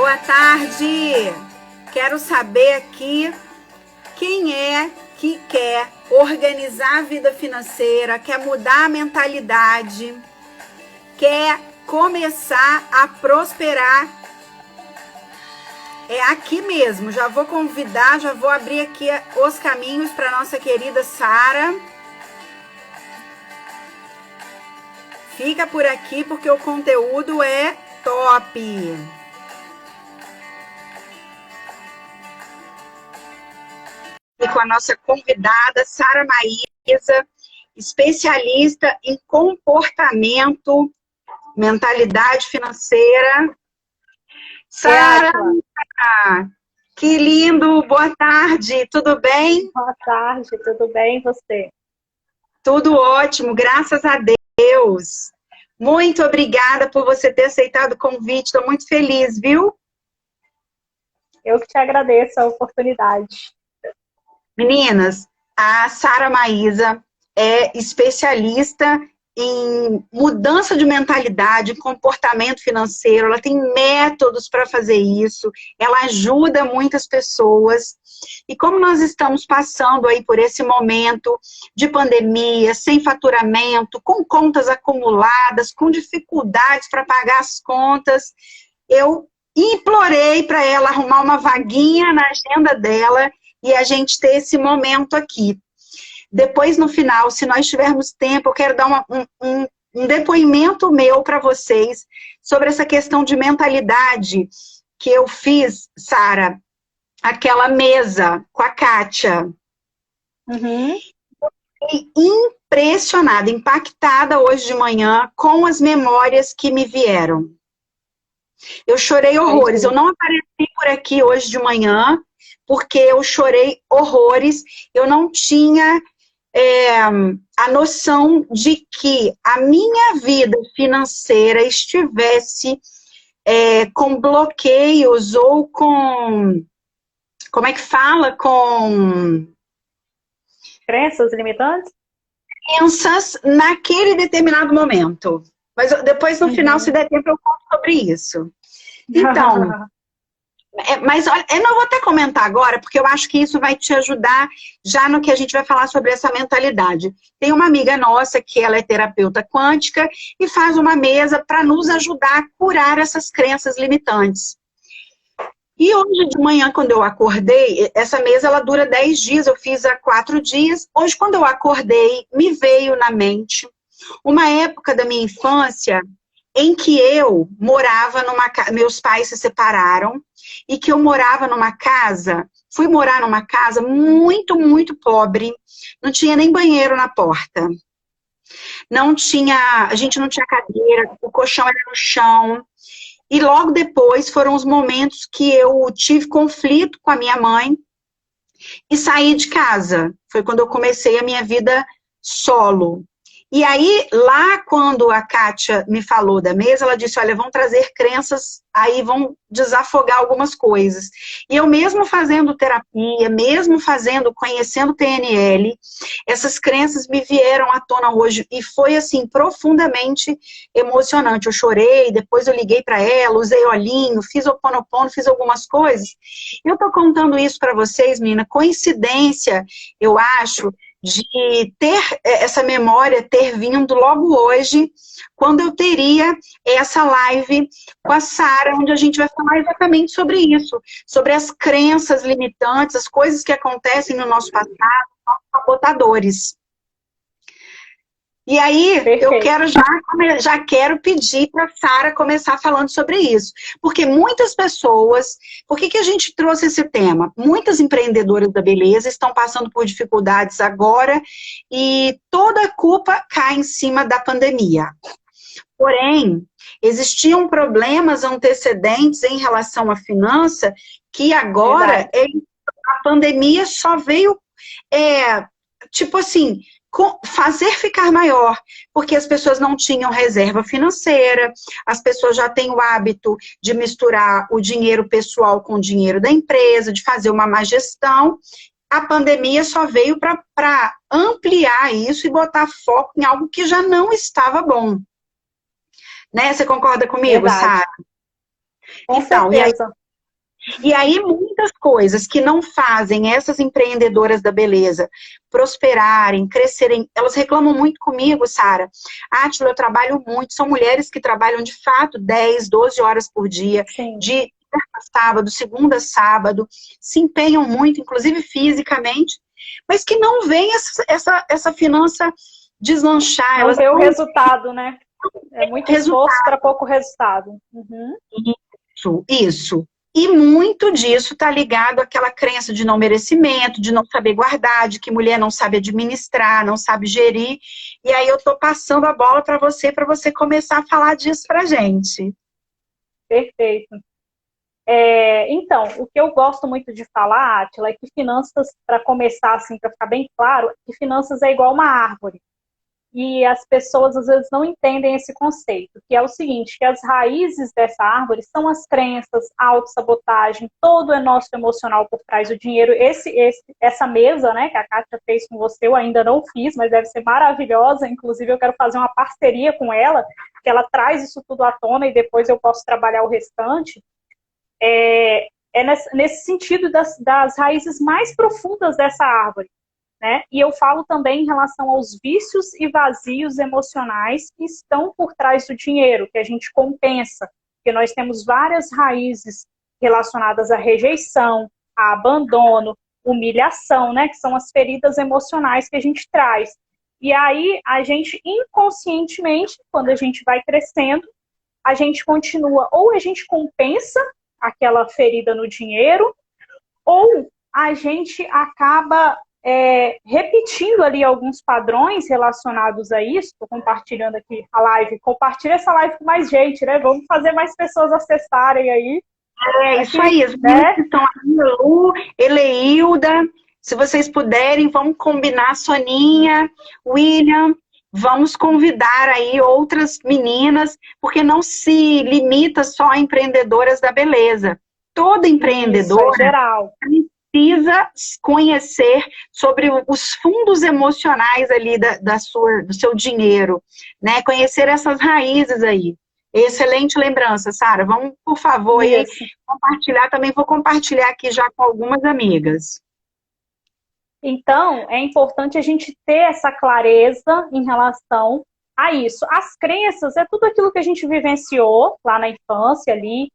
Boa tarde! Quero saber aqui quem é que quer organizar a vida financeira, quer mudar a mentalidade, quer começar a prosperar. É aqui mesmo, já vou convidar, já vou abrir aqui os caminhos para nossa querida Sara. Fica por aqui porque o conteúdo é top. E com a nossa convidada, Sara Maísa, especialista em comportamento, mentalidade financeira. Sara, que lindo, boa tarde, tudo bem? Boa tarde, tudo bem e você? Tudo ótimo, graças a Deus. Muito obrigada por você ter aceitado o convite, estou muito feliz, viu? Eu que te agradeço a oportunidade. Meninas, a Sara Maísa é especialista em mudança de mentalidade, comportamento financeiro, ela tem métodos para fazer isso, ela ajuda muitas pessoas. E como nós estamos passando aí por esse momento de pandemia, sem faturamento, com contas acumuladas, com dificuldades para pagar as contas, eu implorei para ela arrumar uma vaguinha na agenda dela e a gente ter esse momento aqui. Depois, no final, se nós tivermos tempo, eu quero dar um depoimento meu para vocês sobre essa questão de mentalidade que eu fiz, Sara, aquela mesa com a Kátia. Uhum. Fiquei impressionada, impactada hoje de manhã com as memórias que me vieram. Eu chorei horrores. Eu não apareci por aqui hoje de manhã, porque eu chorei horrores. Eu não tinha a noção de que a minha vida financeira estivesse com bloqueios ou com... Como é que fala? Com... Crenças limitantes? Crenças naquele determinado momento. Mas depois, no final, se der tempo, eu conto sobre isso. Então... mas olha, eu não vou até comentar agora, porque eu acho que isso vai te ajudar já no que a gente vai falar sobre essa mentalidade. Tem uma amiga nossa que ela é terapeuta quântica e faz uma mesa para nos ajudar a curar essas crenças limitantes. E hoje de manhã, quando eu acordei, essa mesa ela dura 10 dias, eu fiz há 4 dias. Hoje, quando eu acordei, me veio na mente uma época da minha infância em que eu morava numa casa, meus pais se separaram, e que eu morava numa casa, fui morar numa casa muito, muito pobre, não tinha nem banheiro na porta. Não tinha, a gente não tinha cadeira, o colchão era no chão. E logo depois foram os momentos que eu tive conflito com a minha mãe e saí de casa. Foi quando eu comecei a minha vida solo. E aí, lá quando a Kátia me falou da mesa, ela disse, olha, vão trazer crenças, aí vão desafogar algumas coisas. E eu mesmo fazendo terapia, mesmo conhecendo PNL, essas crenças me vieram à tona hoje e foi, assim, profundamente emocionante. Eu chorei, depois eu liguei para ela, usei olhinho, fiz Ho'oponopono, fiz algumas coisas. Eu tô contando isso para vocês, menina, coincidência, eu acho, de ter essa memória ter vindo logo hoje, quando eu teria essa live com a Sara, onde a gente vai falar exatamente sobre isso, sobre as crenças limitantes, as coisas que acontecem no nosso passado, nossos sabotadores. E aí, perfeito. Eu quero já quero pedir para a Sara começar falando sobre isso. Porque muitas pessoas... Por que a gente trouxe esse tema? Muitas empreendedoras da beleza estão passando por dificuldades agora e toda a culpa cai em cima da pandemia. Porém, existiam problemas antecedentes em relação à finança que agora a pandemia só veio, tipo assim... fazer ficar maior, porque as pessoas não tinham reserva financeira, as pessoas já têm o hábito de misturar o dinheiro pessoal com o dinheiro da empresa, de fazer uma má gestão. A pandemia só veio para ampliar isso e botar foco em algo que já não estava bom. Né? Você concorda comigo, Sara? Com Então, certeza. E aí muitas coisas que não fazem essas empreendedoras da beleza prosperarem, crescerem, elas reclamam muito comigo, Sara. Átila, eu trabalho muito, são mulheres que trabalham de fato 10, 12 horas por dia, Sim. de terça a sábado, segunda a sábado, se empenham muito, inclusive fisicamente, mas que não veem essa finança deslanchar. Não Elas vê o não resultado, né? É muito têm esforço para pouco resultado. Uhum. Isso. E muito disso está ligado àquela crença de não merecimento, de não saber guardar, de que mulher não sabe administrar, não sabe gerir. E aí eu estou passando a bola para você começar a falar disso para gente. Perfeito. Então, o que eu gosto muito de falar, Átila, é que finanças, para começar, assim, para ficar bem claro, que finanças é igual uma árvore. E as pessoas às vezes não entendem esse conceito, que é o seguinte, que as raízes dessa árvore são as crenças, a autossabotagem, todo é nosso emocional por trás do dinheiro. Essa mesa, né, que a Kátia fez com você, eu ainda não fiz, mas deve ser maravilhosa, inclusive eu quero fazer uma parceria com ela, que ela traz isso tudo à tona e depois eu posso trabalhar o restante. Nesse sentido das raízes mais profundas dessa árvore. Né? E eu falo também em relação aos vícios e vazios emocionais que estão por trás do dinheiro, que a gente compensa, porque nós temos várias raízes relacionadas à rejeição, a abandono, humilhação, né? Que são as feridas emocionais que a gente traz. E aí, a gente inconscientemente, quando a gente vai crescendo, a gente continua, ou a gente compensa aquela ferida no dinheiro, ou a gente acaba repetindo ali alguns padrões relacionados a isso. Estou compartilhando aqui a live. Compartilha essa live com mais gente, né? Vamos fazer mais pessoas acessarem aí. Isso aí, as meninas que estão aí, Lu, Eleilda, se vocês puderem, vamos combinar, Soninha, William, vamos convidar aí outras meninas, porque não se limita só a empreendedoras da beleza. Toda empreendedora Isso, geral. Precisa conhecer sobre os fundos emocionais ali do seu dinheiro, né? Conhecer essas raízes aí. Excelente lembrança, Sara. Vamos, por favor, aí, compartilhar. Também vou compartilhar aqui já com algumas amigas. Então, é importante a gente ter essa clareza em relação a isso. As crenças é tudo aquilo que a gente vivenciou lá na infância ali.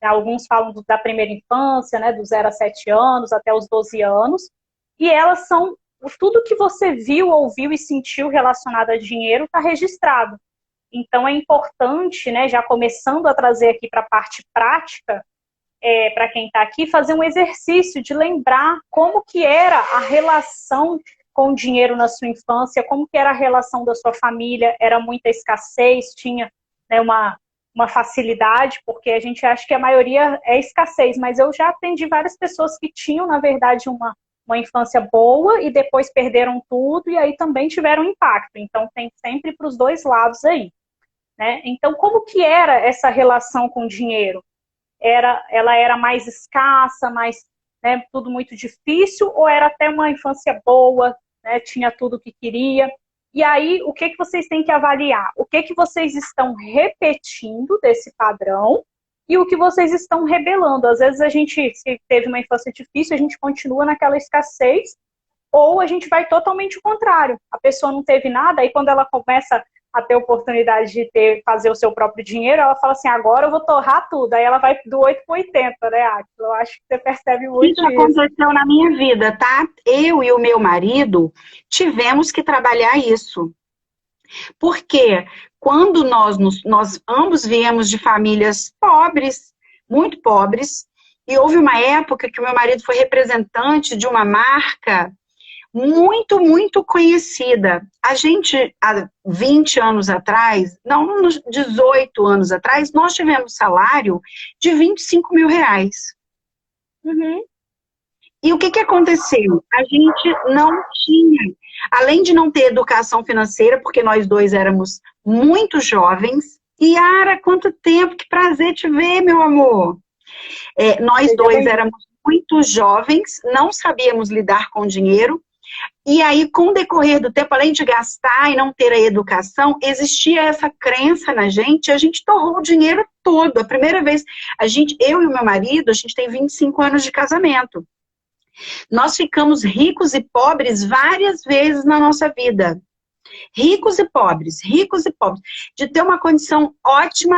Alguns falam da primeira infância, né, do 0 a 7 anos até os 12 anos. E elas são tudo que você viu, ouviu e sentiu relacionado a dinheiro está registrado. Então é importante, né, já começando a trazer aqui para a parte prática, para quem está aqui, fazer um exercício de lembrar como que era a relação com o dinheiro na sua infância, como que era a relação da sua família, era muita escassez, tinha, né, uma facilidade, porque a gente acha que a maioria é escassez, mas eu já atendi várias pessoas que tinham, na verdade, uma infância boa e depois perderam tudo e aí também tiveram impacto. Então, tem sempre para os dois lados aí. Né? Então, como que era essa relação com o dinheiro? Ela era mais escassa, mais, né, tudo muito difícil, ou era até uma infância boa, né, tinha tudo o que queria? E aí, o que vocês têm que avaliar? O que vocês estão repetindo desse padrão e o que vocês estão rebelando. Às vezes a gente, se teve uma infância difícil, a gente continua naquela escassez, ou a gente vai totalmente o contrário. A pessoa não teve nada, aí quando ela começa a ter oportunidade de fazer o seu próprio dinheiro, ela fala assim, agora eu vou torrar tudo. Aí ela vai do 8 para 80, né, Átila? Eu acho que você percebe muito isso. Isso aconteceu na minha vida, tá? Eu e o meu marido tivemos que trabalhar isso. Porque quando nós ambos viemos de famílias pobres, muito pobres, e houve uma época que o meu marido foi representante de uma marca muito, muito conhecida. A gente, há 20 anos atrás, não, uns 18 anos atrás, nós tivemos salário de 25 mil reais. Uhum. E o que aconteceu? A gente não tinha, além de não ter educação financeira, porque nós dois éramos muito jovens, e Yara, quanto tempo, que prazer te ver, meu amor. Nós dois éramos muito jovens, não sabíamos lidar com dinheiro, E aí, com o decorrer do tempo, além de gastar e não ter a educação, existia essa crença na gente, e a gente torrou o dinheiro todo. A primeira vez, eu e o meu marido, a gente tem 25 anos de casamento. Nós ficamos ricos e pobres várias vezes na nossa vida. Ricos e pobres, de ter uma condição ótima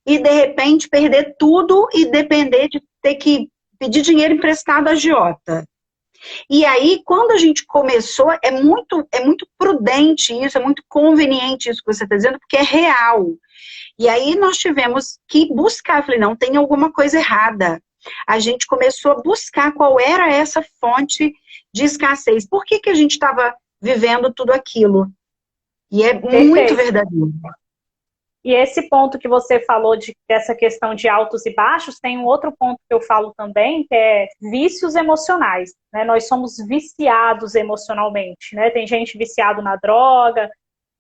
e de repente perder tudo e depender de ter que pedir dinheiro emprestado a agiota. E aí, quando a gente começou, é muito prudente isso, é muito conveniente isso que você está dizendo, porque é real. E aí nós tivemos que buscar, falei, não, tem alguma coisa errada. A gente começou a buscar qual era essa fonte de escassez. Por que a gente estava vivendo tudo aquilo? E é muito verdadeiro. E esse ponto que você falou dessa questão de altos e baixos, tem um outro ponto que eu falo também, que é vícios emocionais, né? Nós somos viciados emocionalmente, né? Tem gente viciado na droga,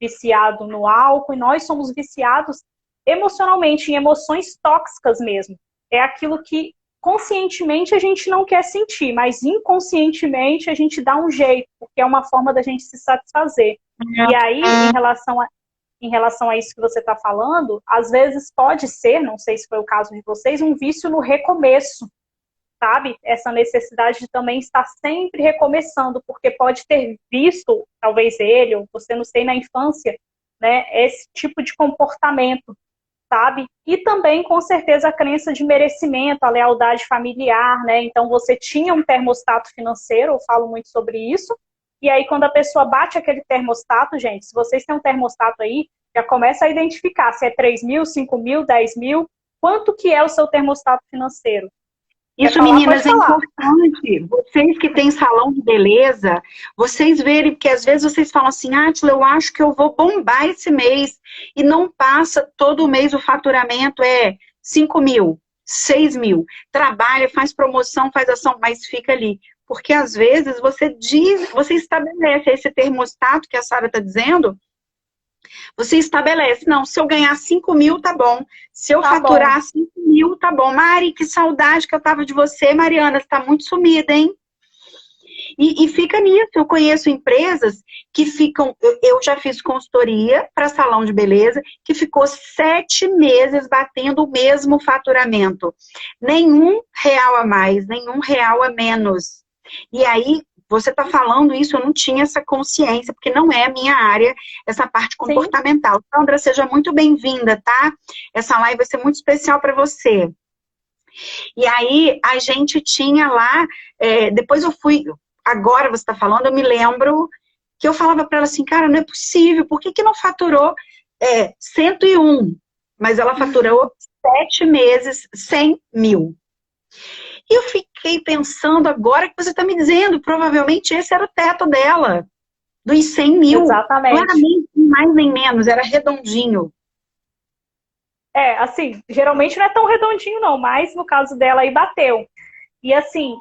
viciado no álcool, e nós somos viciados emocionalmente, em emoções tóxicas mesmo. É aquilo que conscientemente a gente não quer sentir, mas inconscientemente a gente dá um jeito, porque é uma forma da gente se satisfazer. E aí, em relação a isso que você está falando, às vezes pode ser, não sei se foi o caso de vocês, um vício no recomeço, sabe? Essa necessidade de também estar sempre recomeçando, porque pode ter visto, talvez ele, ou você, não sei, na infância, né, esse tipo de comportamento, sabe? E também, com certeza, a crença de merecimento, a lealdade familiar, né? Então, você tinha um termostato financeiro, eu falo muito sobre isso, e aí, quando a pessoa bate aquele termostato, gente, se vocês têm um termostato aí, já começa a identificar se é 3 mil, 5 mil, 10 mil, quanto que é o seu termostato financeiro. Isso, meninas, é importante. Vocês que têm salão de beleza, vocês verem, porque às vezes vocês falam assim, Átila, eu acho que eu vou bombar esse mês, e não passa todo mês o faturamento, 5 mil, 6 mil. Trabalha, faz promoção, faz ação, mas fica ali. Porque às vezes você estabelece esse termostato que a Sara está dizendo, você estabelece, não, se eu ganhar 5 mil, tá bom. Se eu faturar 5 mil, tá bom. Mari, que saudade que eu tava de você, Mariana, você tá muito sumida, hein? E fica nisso. Eu conheço empresas que ficam, eu já fiz consultoria para salão de beleza, que ficou 7 meses batendo o mesmo faturamento. Nenhum real a mais, nenhum real a menos. E aí, você está falando isso, eu não tinha essa consciência, porque não é a minha área, essa parte comportamental. Sim. Sandra, seja muito bem-vinda, tá? Essa live vai ser muito especial para você. E aí, a gente tinha lá, depois eu fui, agora você está falando, eu me lembro que eu falava para ela assim, cara, não é possível, por que não faturou 101? Mas ela faturou 7 meses, 100 mil. E eu fiquei pensando, agora que você está me dizendo, provavelmente esse era o teto dela, dos 100 mil. Exatamente. Claramente, nem mais nem menos, era redondinho. Assim, geralmente não é tão redondinho não, mas no caso dela aí bateu. E assim,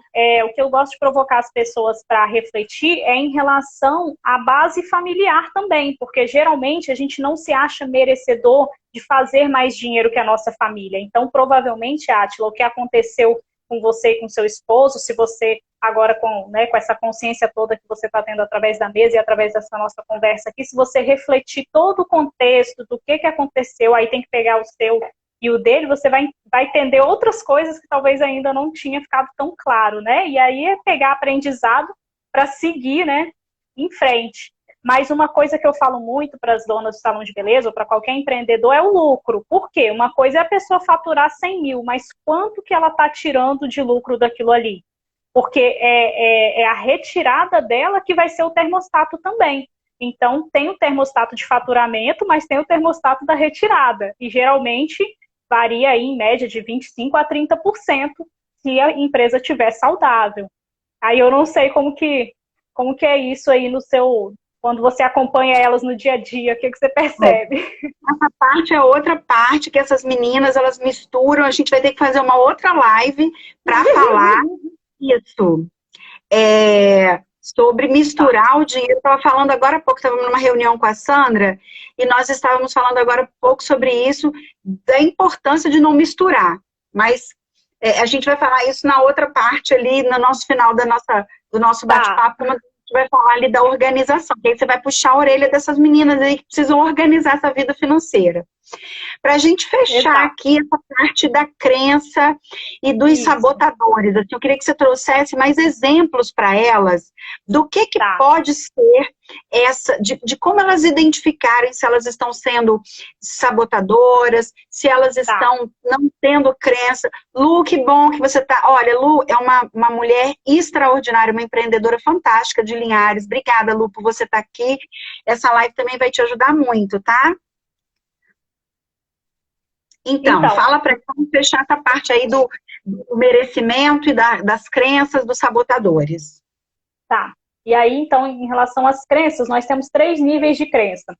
o que eu gosto de provocar as pessoas para refletir é em relação à base familiar também, porque geralmente a gente não se acha merecedor de fazer mais dinheiro que a nossa família. Então, provavelmente, Átila, o que aconteceu com você e com seu esposo, se você agora com essa consciência toda que você está tendo através da mesa e através dessa nossa conversa aqui, se você refletir todo o contexto do que aconteceu, aí tem que pegar o seu e o dele, você vai entender outras coisas que talvez ainda não tinha ficado tão claro, né? E aí é pegar aprendizado para seguir, né, em frente. Mas uma coisa que eu falo muito para as donas do salão de beleza, ou para qualquer empreendedor, é o lucro. Por quê? Uma coisa é a pessoa faturar 100 mil, mas quanto que ela está tirando de lucro daquilo ali? Porque é a retirada dela que vai ser o termostato também. Então, tem o termostato de faturamento, mas tem o termostato da retirada. E, geralmente, varia aí, em média, de 25% a 30% se a empresa estiver saudável. Aí eu não sei como que é isso aí no seu... Quando você acompanha elas no dia a dia, o que você percebe? Essa parte é outra parte que essas meninas, elas misturam. A gente vai ter que fazer uma outra live para falar isso. Sobre misturar o dinheiro. Eu estava falando agora há pouco, estava numa reunião com a Sandra, e nós estávamos falando agora há pouco sobre isso, da importância de não misturar. Mas a gente vai falar isso na outra parte ali, no nosso final do nosso bate-papo, gente vai falar ali da organização, que aí você vai puxar a orelha dessas meninas aí que precisam organizar essa vida financeira. Para a gente fechar aqui essa parte da crença e dos sabotadores, assim, eu queria que você trouxesse mais exemplos para elas do que pode ser essa, de como elas identificarem se elas estão sendo sabotadoras, se elas estão não tendo crença. Lu, que bom que você tá. Olha, Lu é uma mulher extraordinária, uma empreendedora fantástica de Linhares. Obrigada, Lu, por você estar aqui. Essa live também vai te ajudar muito, tá? Então, fala para como fechar essa parte aí do merecimento e das crenças dos sabotadores. Tá. E aí, então, em relação às crenças, nós temos 3 níveis de crença.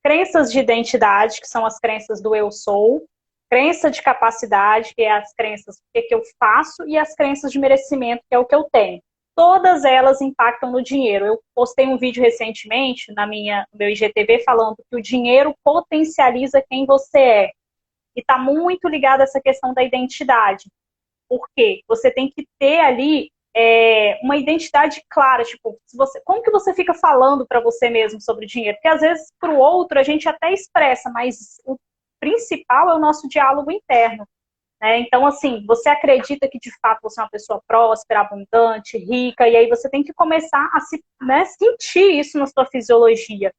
Crenças de identidade, que são as crenças do eu sou. Crença de capacidade, que é as crenças do que eu faço. E as crenças de merecimento, que é o que eu tenho. Todas elas impactam no dinheiro. Eu postei um vídeo recentemente no meu IGTV falando que o dinheiro potencializa quem você é. E está muito ligado a essa questão da identidade. Por quê? Você tem que ter ali uma identidade clara. Tipo, como que você fica falando para você mesmo sobre o dinheiro? Porque às vezes para o outro a gente até expressa, mas o principal é o nosso diálogo interno. Né? Então, assim, você acredita que de fato você é uma pessoa próspera, abundante, rica, e aí você tem que começar a sentir isso na sua fisiologia.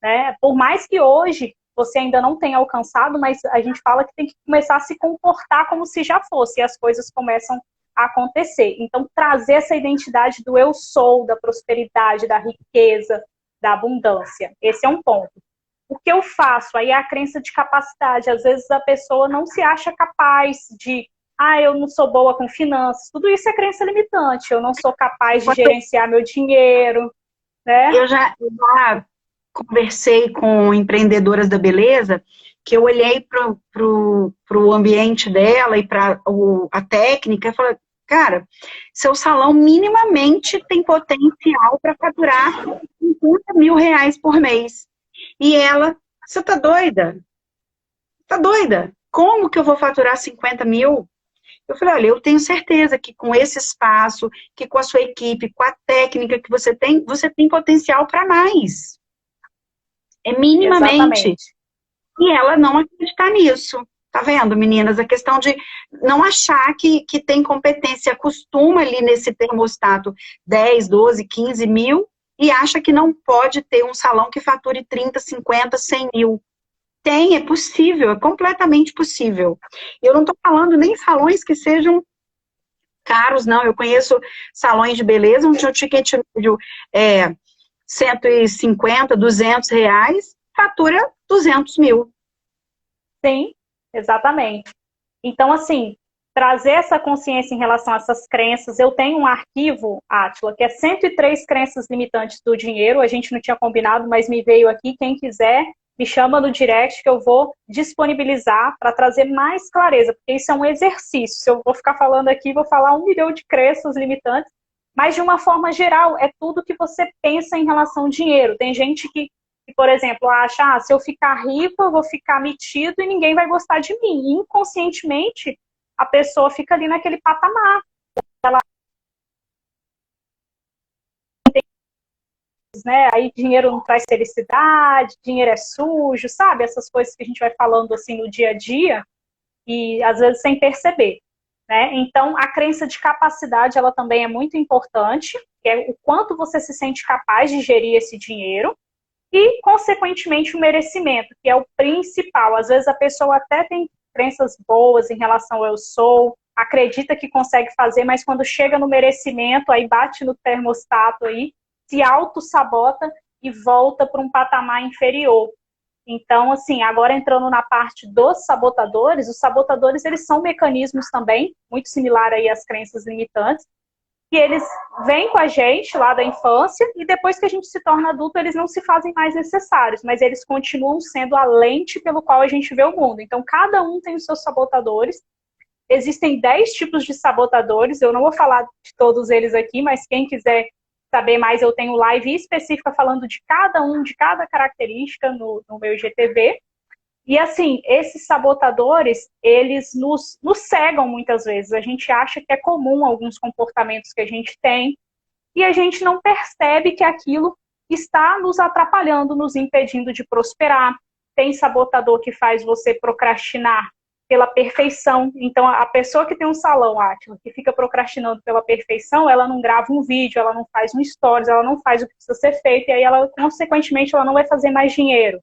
Né? Por mais que hoje você ainda não tenha alcançado, mas a gente fala que tem que começar a se comportar como se já fosse, e as coisas começam a acontecer. Então, trazer essa identidade do eu sou, da prosperidade, da riqueza, da abundância. Esse é um ponto. O que eu faço? Aí é a crença de capacidade. Às vezes a pessoa não se acha capaz de, eu não sou boa com finanças. Tudo isso é crença limitante. Eu não sou capaz de gerenciar meu dinheiro. Né? Eu já conversei com empreendedoras da beleza, que eu olhei para o ambiente dela e para a técnica e falei, cara, seu salão minimamente tem potencial para faturar 50 mil reais por mês. E ela, você tá doida? Tá doida? Como que eu vou faturar 50 mil? Eu falei, olha, eu tenho certeza que com esse espaço, que com a sua equipe, com a técnica que você tem potencial para mais. É minimamente. Exatamente. E ela não acreditar nisso. Tá vendo, meninas? A questão de não achar que tem competência. Acostuma ali nesse termostato 10, 12, 15 mil e acha que não pode ter um salão que fature 30, 50, 100 mil. Tem, é possível, é completamente possível. Eu não estou falando nem salões que sejam caros, não. Eu conheço salões de beleza onde o ticket médio é 150, 200 reais, fatura 200 mil. Sim, exatamente. Então, assim, trazer essa consciência em relação a essas crenças. Eu tenho um arquivo, Átila, que é 103 crenças limitantes do dinheiro. A gente não tinha combinado, mas me veio aqui. Quem quiser, me chama no direct que eu vou disponibilizar para trazer mais clareza, porque isso é um exercício. Se eu vou ficar falando aqui, vou falar 1 milhão de crenças limitantes, mas de uma forma geral, é tudo que você pensa em relação ao dinheiro. Tem gente que por exemplo, acha, se eu ficar rico, eu vou ficar metido e ninguém vai gostar de mim. E, inconscientemente, a pessoa fica ali naquele patamar. Ela né? Aí dinheiro não traz felicidade, dinheiro é sujo, sabe? Essas coisas que a gente vai falando assim no dia a dia e às vezes sem perceber. Né? Então, a crença de capacidade, ela também é muito importante, que é o quanto você se sente capaz de gerir esse dinheiro. E, consequentemente, o merecimento, que é o principal. Às vezes a pessoa até tem crenças boas em relação ao eu sou, acredita que consegue fazer, mas quando chega no merecimento, aí bate no termostato aí, se auto-sabota e volta para um patamar inferior. Então, assim, agora entrando na parte dos sabotadores, os sabotadores, eles são mecanismos também, muito similar aí às crenças limitantes, que eles vêm com a gente lá da infância e depois que a gente se torna adulto, eles não se fazem mais necessários, mas eles continuam sendo a lente pelo qual a gente vê o mundo. Então, cada um tem os seus sabotadores. Existem 10 tipos de sabotadores, eu não vou falar de todos eles aqui, mas quem quiser saber mais, eu tenho live específica falando de cada um, de cada característica no meu IGTV. E assim, esses sabotadores, eles nos cegam muitas vezes. A gente acha que é comum alguns comportamentos que a gente tem. e a gente não percebe que aquilo está nos atrapalhando, nos impedindo de prosperar. Tem sabotador que faz você procrastinar pela perfeição. Então, a pessoa que tem um salão, Átila, que fica procrastinando pela perfeição, ela não grava um vídeo, ela não faz um stories, ela não faz o que precisa ser feito, e aí, ela, consequentemente, ela não vai fazer mais dinheiro.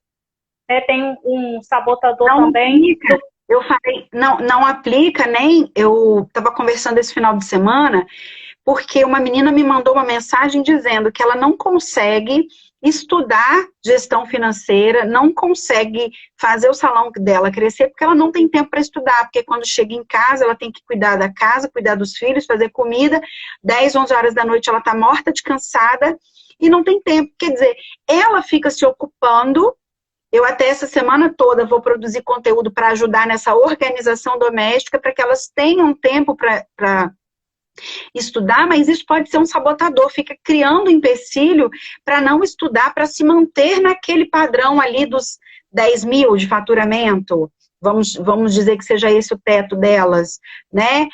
Tem um sabotador não também. Aplica. Eu falei, não aplica nem. Eu estava conversando esse final de semana, porque uma menina me mandou uma mensagem dizendo que ela não consegue estudar gestão financeira, não consegue fazer o salão dela crescer, porque ela não tem tempo para estudar, porque quando chega em casa, ela tem que cuidar da casa, cuidar dos filhos, fazer comida, 10, 11 horas da noite ela está morta de cansada, e não tem tempo. Quer dizer, ela fica se ocupando. Eu até essa semana toda vou produzir conteúdo para ajudar nessa organização doméstica, para que elas tenham tempo para estudar, mas isso pode ser um sabotador, fica criando empecilho para não estudar, para se manter naquele padrão ali dos 10 mil de faturamento. Vamos dizer que seja esse o teto delas, né?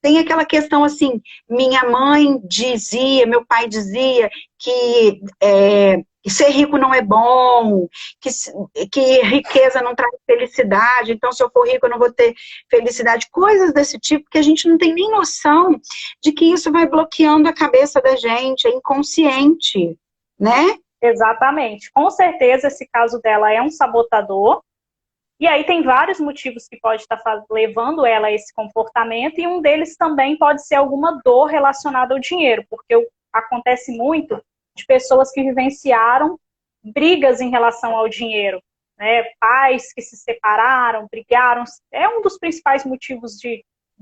Tem aquela questão assim, minha mãe dizia, meu pai dizia que ser rico não é bom, que riqueza não traz felicidade, então se eu for rico eu não vou ter felicidade, coisas desse tipo que a gente não tem nem noção de que isso vai bloqueando a cabeça da gente, é inconsciente, né? Exatamente. Com certeza esse caso dela é um sabotador, e aí tem vários motivos que pode estar levando ela a esse comportamento, e um deles também pode ser alguma dor relacionada ao dinheiro, porque acontece muito de pessoas que vivenciaram brigas em relação ao dinheiro, né? Pais que se separaram, brigaram. É um dos principais motivos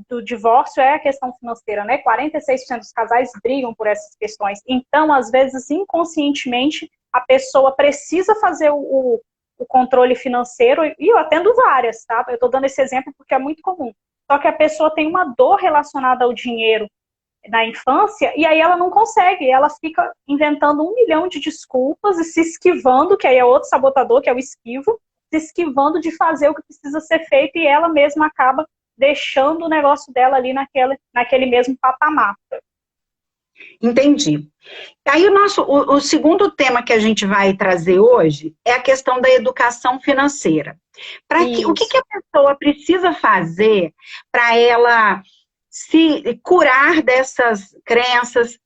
do divórcio, é a questão financeira, né? 46% dos casais brigam por essas questões. Então, às vezes, inconscientemente, a pessoa precisa fazer o controle financeiro, e eu atendo várias, tá? Eu estou dando esse exemplo porque é muito comum. Só que a pessoa tem uma dor relacionada ao dinheiro na infância, e aí ela não consegue, ela fica inventando 1 milhão de desculpas e se esquivando, que aí é outro sabotador, que é o esquivo, se esquivando de fazer o que precisa ser feito, e ela mesma acaba deixando o negócio dela ali naquele mesmo patamar. Entendi. Aí o segundo tema que a gente vai trazer hoje é a questão da educação financeira. O que a pessoa precisa fazer para ela se curar dessas crenças,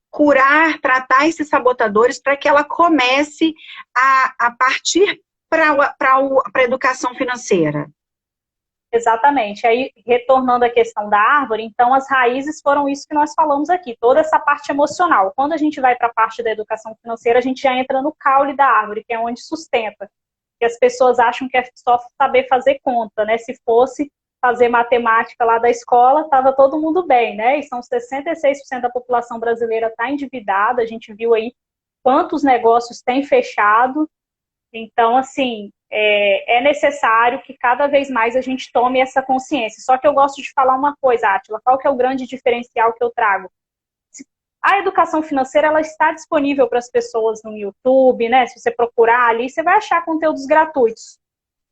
tratar esses sabotadores, para que ela comece a partir para a educação financeira? Exatamente. Aí, retornando à questão da árvore, então as raízes foram isso que nós falamos aqui, toda essa parte emocional. Quando a gente vai para a parte da educação financeira, a gente já entra no caule da árvore, que é onde sustenta. Que as pessoas acham que é só saber fazer conta, né? Se fosse fazer matemática lá da escola, estava todo mundo bem, né? E são 66% da população brasileira está endividada, a gente viu aí quantos negócios têm fechado. Então, assim, é necessário que cada vez mais a gente tome essa consciência. Só que eu gosto de falar uma coisa, Átila, qual que é o grande diferencial que eu trago? A educação financeira, ela está disponível para as pessoas no YouTube, né? Se você procurar ali, você vai achar conteúdos gratuitos.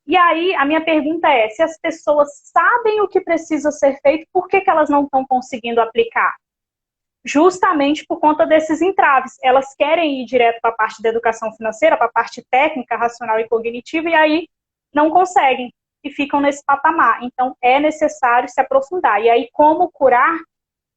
E aí, a minha pergunta é, se as pessoas sabem o que precisa ser feito, por que elas não estão conseguindo aplicar? Justamente por conta desses entraves. Elas querem ir direto para a parte da educação financeira, para a parte técnica, racional e cognitiva, e aí não conseguem e ficam nesse patamar. Então, é necessário se aprofundar. E aí, como curar?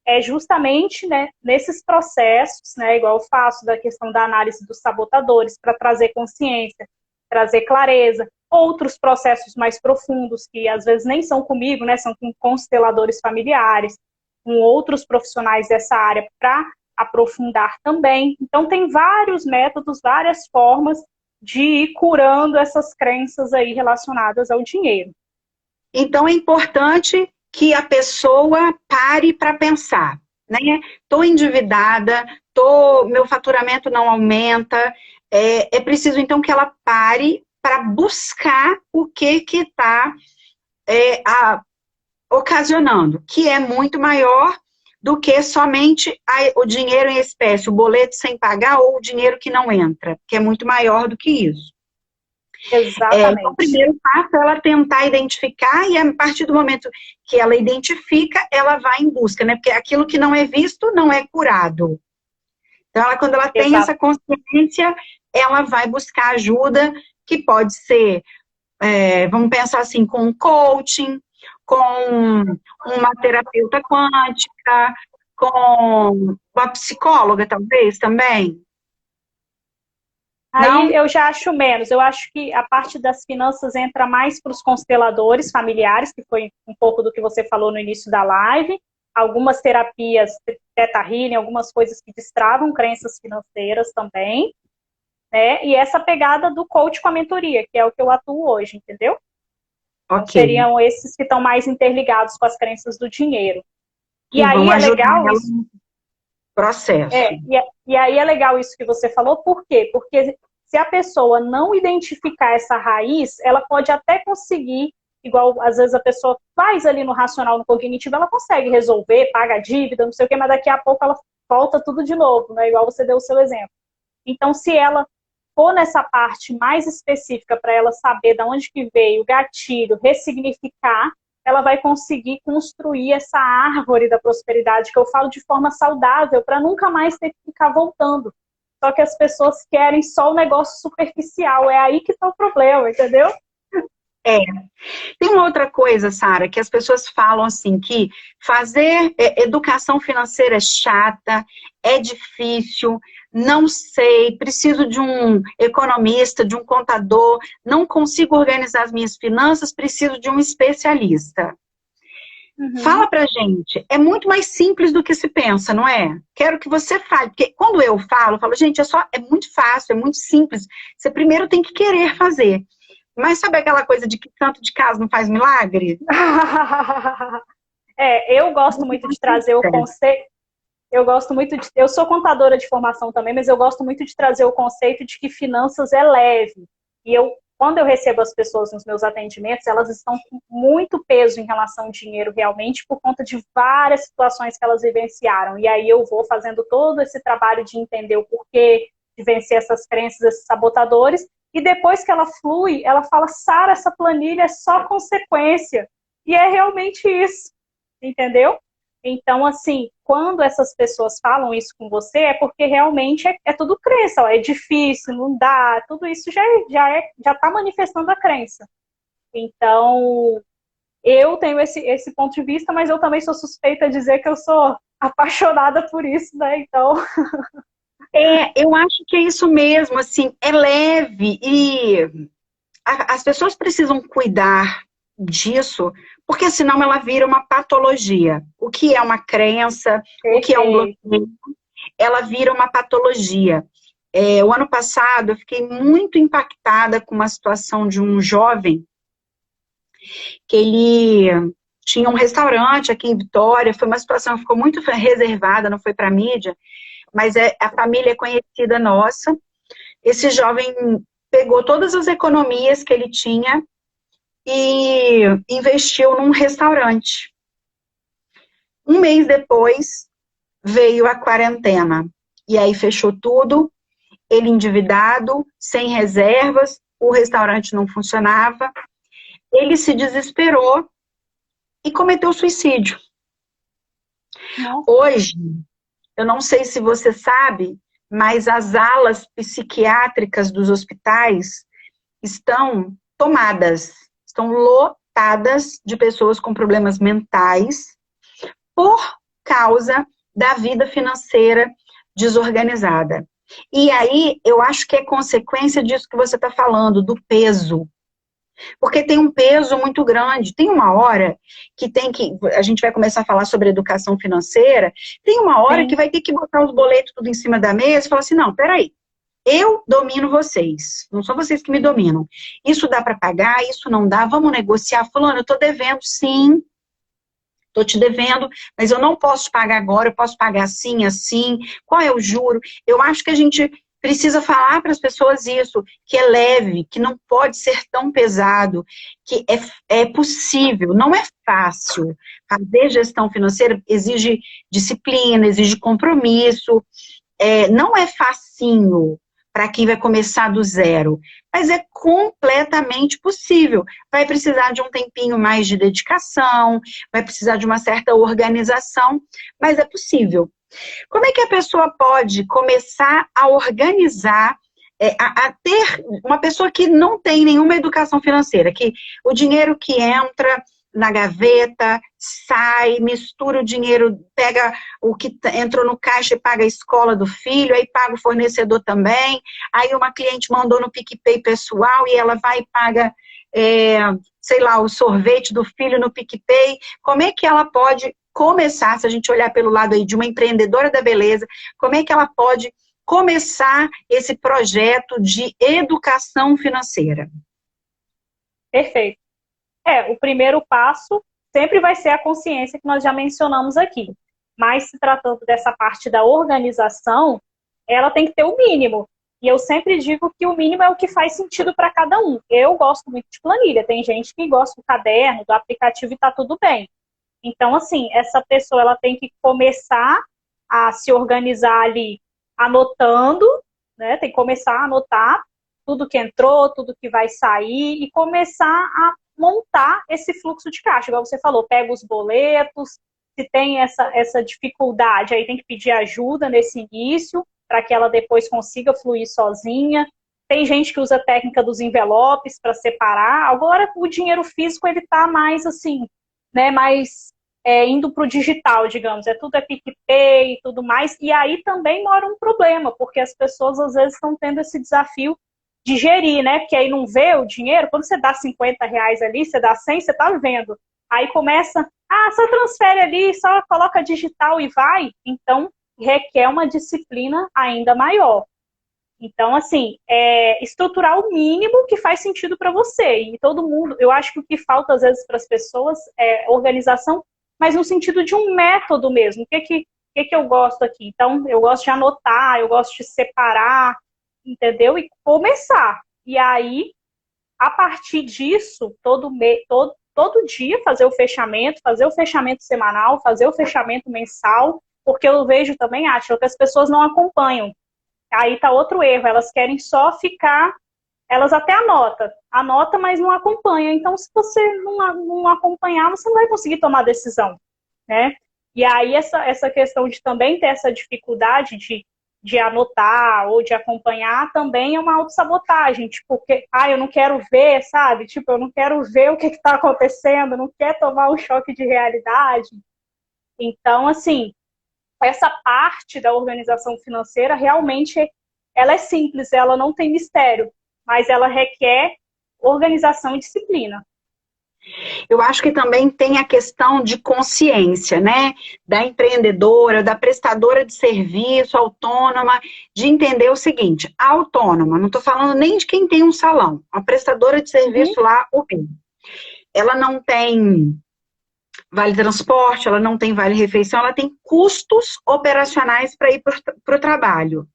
É justamente, né, nesses processos, né, igual eu faço da questão da análise dos sabotadores, para trazer consciência, trazer clareza. Outros processos mais profundos, que às vezes nem são comigo, né, são com consteladores familiares, com outros profissionais dessa área para aprofundar também. Então, tem vários métodos, várias formas de ir curando essas crenças aí relacionadas ao dinheiro. Então, é importante que a pessoa pare para pensar, né? Estou endividada, meu faturamento não aumenta, é preciso, então, que ela pare para buscar o que está ocasionando, que é muito maior do que somente o dinheiro em espécie, o boleto sem pagar ou o dinheiro que não entra, que é muito maior do que isso. Exatamente. O primeiro passo é ela tentar identificar, e a partir do momento que ela identifica, ela vai em busca, né? Porque aquilo que não é visto não é curado. Então, quando ela tem essa consciência, ela vai buscar ajuda, que pode ser, vamos pensar assim, com um coaching, com uma terapeuta quântica, com uma psicóloga, talvez, também. Aí Não? eu já acho menos. Eu acho que a parte das finanças entra mais para os consteladores familiares, que foi um pouco do que você falou no início da live. Algumas terapias, Theta Healing, algumas coisas que destravam crenças financeiras também. Né? E essa pegada do coach com a mentoria, que é o que eu atuo hoje, entendeu? Então, seriam esses que estão mais interligados com as crenças do dinheiro. Que vão ajudar ela no processo. E aí é legal isso que você falou, por quê? Porque se a pessoa não identificar essa raiz, ela pode até conseguir, igual às vezes a pessoa faz ali no racional, no cognitivo, ela consegue resolver, paga a dívida, não sei o quê, mas daqui a pouco ela volta tudo de novo, né? Igual você deu o seu exemplo. Então, se ela for nessa parte mais específica para ela saber de onde que veio o gatilho, ressignificar, ela vai conseguir construir essa árvore da prosperidade, que eu falo de forma saudável, para nunca mais ter que ficar voltando. Só que as pessoas querem só o negócio superficial, é aí que está o problema, entendeu? Tem uma outra coisa, Sara, que as pessoas falam assim, que fazer educação financeira é chata, é difícil, não sei, preciso de um economista, de um contador, não consigo organizar as minhas finanças, preciso de um especialista. Fala pra gente, é muito mais simples do que se pensa, não é? Quero que você fale, porque quando eu falo, gente, é muito fácil, é muito simples. Você primeiro tem que querer fazer. Mas sabe aquela coisa de que santo de casa não faz milagre? Eu gosto muito de trazer o conceito. Eu sou contadora de formação também, mas eu gosto muito de trazer o conceito de que finanças é leve. E quando eu recebo as pessoas nos meus atendimentos, elas estão com muito peso em relação ao dinheiro realmente, por conta de várias situações que elas vivenciaram. E aí eu vou fazendo todo esse trabalho de entender o porquê de vencer essas crenças, esses sabotadores. E depois que ela flui, ela fala, Sara, essa planilha é só consequência. E é realmente isso, entendeu? Então, assim, quando essas pessoas falam isso com você, é porque realmente é tudo crença, ó, é difícil, não dá, tudo isso já tá manifestando a crença. Então, eu tenho esse ponto de vista, mas eu também sou suspeita de dizer que eu sou apaixonada por isso, né? Então... Eu acho que é isso mesmo, assim, é leve e as pessoas precisam cuidar disso, porque senão ela vira uma patologia. O que é uma crença, o que é um bloqueio, ela vira uma patologia. O ano passado eu fiquei muito impactada com uma situação de um jovem que ele tinha um restaurante aqui em Vitória, foi uma situação que ficou muito reservada, não foi para a mídia, mas a família é conhecida nossa. Esse jovem pegou todas as economias que ele tinha e investiu num restaurante. Um mês depois, veio a quarentena. E aí fechou tudo, ele endividado, sem reservas, o restaurante não funcionava. Ele se desesperou e cometeu suicídio. Nossa. Hoje, eu não sei se você sabe, mas as alas psiquiátricas dos hospitais estão tomadas, estão lotadas de pessoas com problemas mentais por causa da vida financeira desorganizada. E aí, eu acho que é consequência disso que você está falando, do peso. Porque tem um peso muito grande. Tem uma hora que a gente vai começar a falar sobre educação financeira, tem uma hora que vai ter que botar os boletos tudo em cima da mesa e falar assim, não, peraí, eu domino vocês, não são vocês que me dominam. Isso dá para pagar, isso não dá, vamos negociar. Fulano, eu estou devendo, sim, estou te devendo, mas eu não posso te pagar agora, eu posso pagar assim, assim, qual é o juro? Eu acho que a gente precisa falar para as pessoas isso, que é leve, que não pode ser tão pesado, que é possível, não é fácil. Fazer gestão financeira exige disciplina, exige compromisso, não é facinho para quem vai começar do zero, mas é completamente possível. Vai precisar de um tempinho mais de dedicação, vai precisar de uma certa organização, mas é possível. Como é que a pessoa pode começar a organizar, a ter uma pessoa que não tem nenhuma educação financeira, que o dinheiro que entra na gaveta, sai, mistura o dinheiro, pega o que entrou no caixa e paga a escola do filho, aí paga o fornecedor também, aí uma cliente mandou no PicPay pessoal e ela vai e paga, sei lá, o sorvete do filho no PicPay. Como é que ela pode começar, se a gente olhar pelo lado aí de uma empreendedora da beleza, como é que ela pode começar esse projeto de educação financeira? Perfeito. O primeiro passo sempre vai ser a consciência que nós já mencionamos aqui. Mas se tratando dessa parte da organização, ela tem que ter o mínimo. E eu sempre digo que o mínimo é o que faz sentido para cada um. Eu gosto muito de planilha. Tem gente que gosta do caderno, do aplicativo e tá tudo bem. Então, assim, essa pessoa ela tem que começar a se organizar ali anotando, né? Tem que começar a anotar tudo que entrou, tudo que vai sair e começar a montar esse fluxo de caixa. Igual você falou, pega os boletos, se tem essa dificuldade, aí tem que pedir ajuda nesse início, para que ela depois consiga fluir sozinha. Tem gente que usa a técnica dos envelopes para separar. Agora, o dinheiro físico, ele está mais assim, né, mais indo para o digital, digamos. Tudo é PicPay e tudo mais. E aí também mora um problema, porque as pessoas, às vezes, estão tendo esse desafio de gerir, né? Porque aí não vê o dinheiro. Quando você dá R$ 50 ali, você dá 100, você tá vendo. Aí começa, só transfere ali, só coloca digital e vai. Então, requer uma disciplina ainda maior. Então, assim, estruturar o mínimo que faz sentido para você. E todo mundo, eu acho que o que falta às vezes para as pessoas é organização, mas no sentido de um método mesmo. O que eu gosto aqui? Então, eu gosto de anotar, eu gosto de separar, entendeu? E começar. E aí, a partir disso, todo dia fazer o fechamento semanal, fazer o fechamento mensal, porque eu vejo também, acho que as pessoas não acompanham. Aí tá outro erro, elas querem só ficar, elas até anota, mas não acompanha. Então, se você não acompanhar, você não vai conseguir tomar decisão, né? E aí, essa questão de também ter essa dificuldade de anotar ou de acompanhar também é uma autossabotagem, tipo, eu não quero ver, sabe? Tipo, eu não quero ver o que está acontecendo, não quero tomar um choque de realidade. Então, assim, essa parte da organização financeira realmente ela é simples, ela não tem mistério, mas ela requer organização e disciplina. Eu acho que também tem a questão de consciência, né? Da empreendedora, da prestadora de serviço, autônoma, de entender o seguinte, a autônoma, não estou falando nem de quem tem um salão, a prestadora de serviço lá, ela não tem vale transporte, ela não tem vale refeição, ela tem custos operacionais para ir para o trabalho.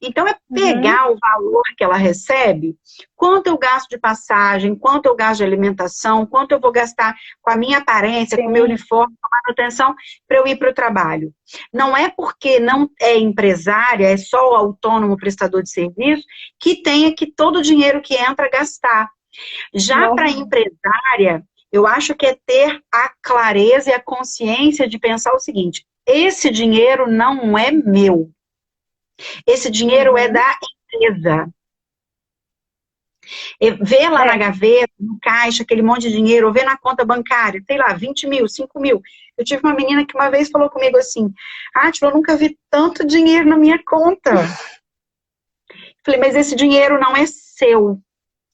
Então, é pegar o valor que ela recebe, quanto eu gasto de passagem, quanto eu gasto de alimentação, quanto eu vou gastar com a minha aparência, com o meu uniforme, com a manutenção, para eu ir para o trabalho. Não é porque não é empresária, é só o autônomo prestador de serviço, que tenha que todo o dinheiro que entra gastar. Já para a empresária, eu acho que é ter a clareza e a consciência de pensar o seguinte, esse dinheiro não é meu. Esse dinheiro é da empresa. Vê lá na gaveta, no caixa, aquele monte de dinheiro, ou vê na conta bancária, sei lá, 20 mil, 5 mil. Eu tive uma menina que uma vez falou comigo assim, eu nunca vi tanto dinheiro na minha conta. Falei, mas esse dinheiro não é seu.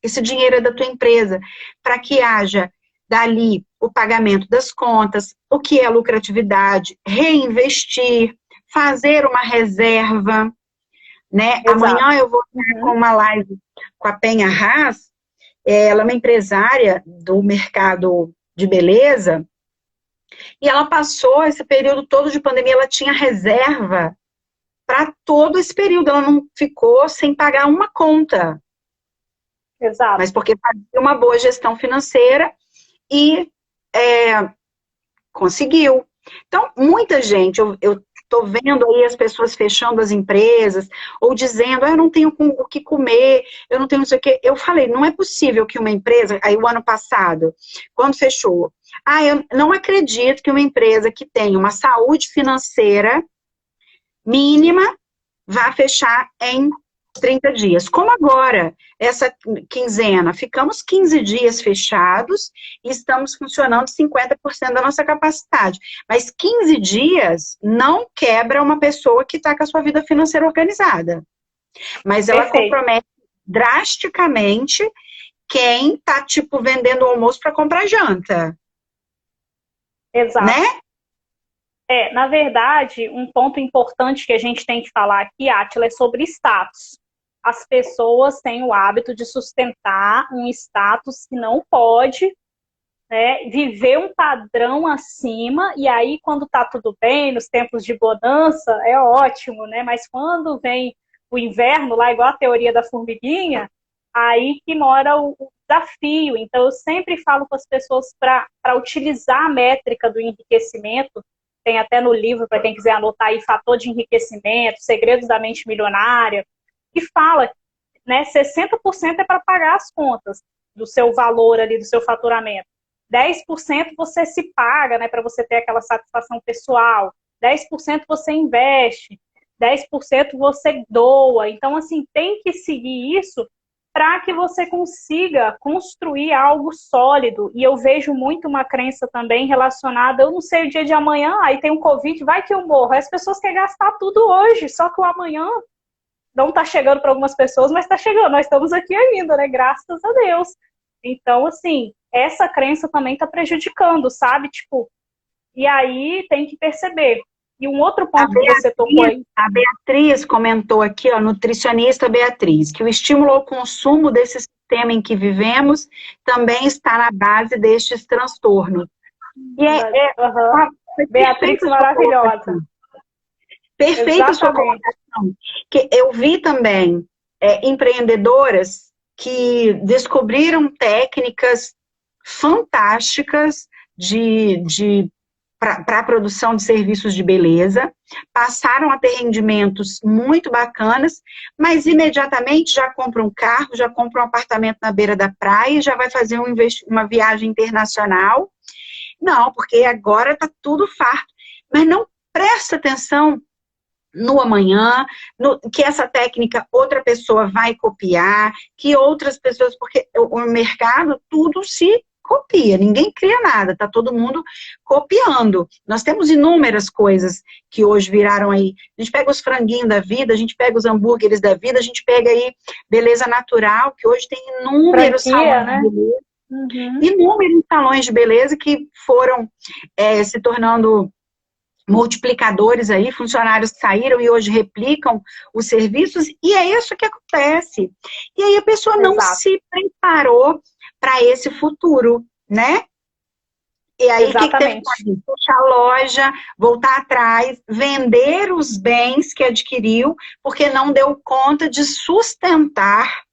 Esse dinheiro é da tua empresa. Para que haja dali o pagamento das contas, o que é lucratividade, reinvestir, fazer uma reserva, né? Exato. Amanhã eu vou estar com uma live com a Penha Haas, ela é uma empresária do mercado de beleza, e ela passou esse período todo de pandemia, ela tinha reserva para todo esse período, ela não ficou sem pagar uma conta. Exato. Mas porque fazia uma boa gestão financeira e conseguiu. Então, muita gente, eu estou vendo aí as pessoas fechando as empresas, ou dizendo, eu não tenho o que comer, eu não tenho não sei o quê. Eu falei, não é possível que uma empresa, aí o ano passado, quando fechou, eu não acredito que uma empresa que tem uma saúde financeira mínima, vai fechar em 30 dias. Como agora, essa quinzena, ficamos 15 dias fechados e estamos funcionando 50% da nossa capacidade. Mas 15 dias não quebra uma pessoa que está com a sua vida financeira organizada. Mas ela compromete drasticamente quem está, tipo, vendendo o almoço para comprar janta. Exato. Né? Na verdade, um ponto importante que a gente tem que falar aqui, Átila, é sobre status. As pessoas têm o hábito de sustentar um status que não pode, né, viver um padrão acima, e aí quando tá tudo bem, nos tempos de bonança, é ótimo, né? Mas quando vem o inverno, lá igual a teoria da formiguinha, aí que mora o desafio. Então eu sempre falo com as pessoas para utilizar a métrica do enriquecimento. Tem até no livro, para quem quiser anotar aí, Fator de Enriquecimento, Segredos da Mente Milionária, que fala, né, 60% é para pagar as contas do seu valor ali, do seu faturamento. 10% você se paga, né, para você ter aquela satisfação pessoal. 10% você investe. 10% você doa. Então, assim, tem que seguir isso para que você consiga construir algo sólido. E eu vejo muito uma crença também relacionada, eu não sei o dia de amanhã, aí tem um Covid, vai que eu morro. As pessoas querem gastar tudo hoje, só que o amanhã não está chegando para algumas pessoas, mas está chegando. Nós estamos aqui ainda, né? Graças a Deus. Então, assim, essa crença também está prejudicando, sabe? Tipo, e aí tem que perceber. E um outro ponto que você tocou aí. A Beatriz comentou aqui, ó, nutricionista Beatriz, que o estímulo ao consumo desse sistema em que vivemos também está na base destes transtornos. E Beatriz maravilhosa. Perfeita sua colocação. Que eu vi também empreendedoras que descobriram técnicas fantásticas para a produção de serviços de beleza, passaram a ter rendimentos muito bacanas, mas imediatamente já compra um carro, já compra um apartamento na beira da praia, já vai fazer uma viagem internacional. Não, porque agora está tudo farto. Mas não presta atenção no amanhã, que essa técnica outra pessoa vai copiar, que outras pessoas, porque o mercado tudo se copia, ninguém cria nada, tá todo mundo copiando. Nós temos inúmeras coisas que hoje viraram aí, a gente pega os franguinhos da vida, a gente pega os hambúrgueres da vida, a gente pega aí beleza natural, que hoje tem inúmeros salões de beleza, inúmeros salões de beleza que foram se tornando multiplicadores aí, funcionários que saíram e hoje replicam os serviços, e é isso que acontece. E aí a pessoa não se preparou para esse futuro, né? E aí o que teve que fazer? Fechar a loja, voltar atrás, vender os bens que adquiriu, porque não deu conta de sustentar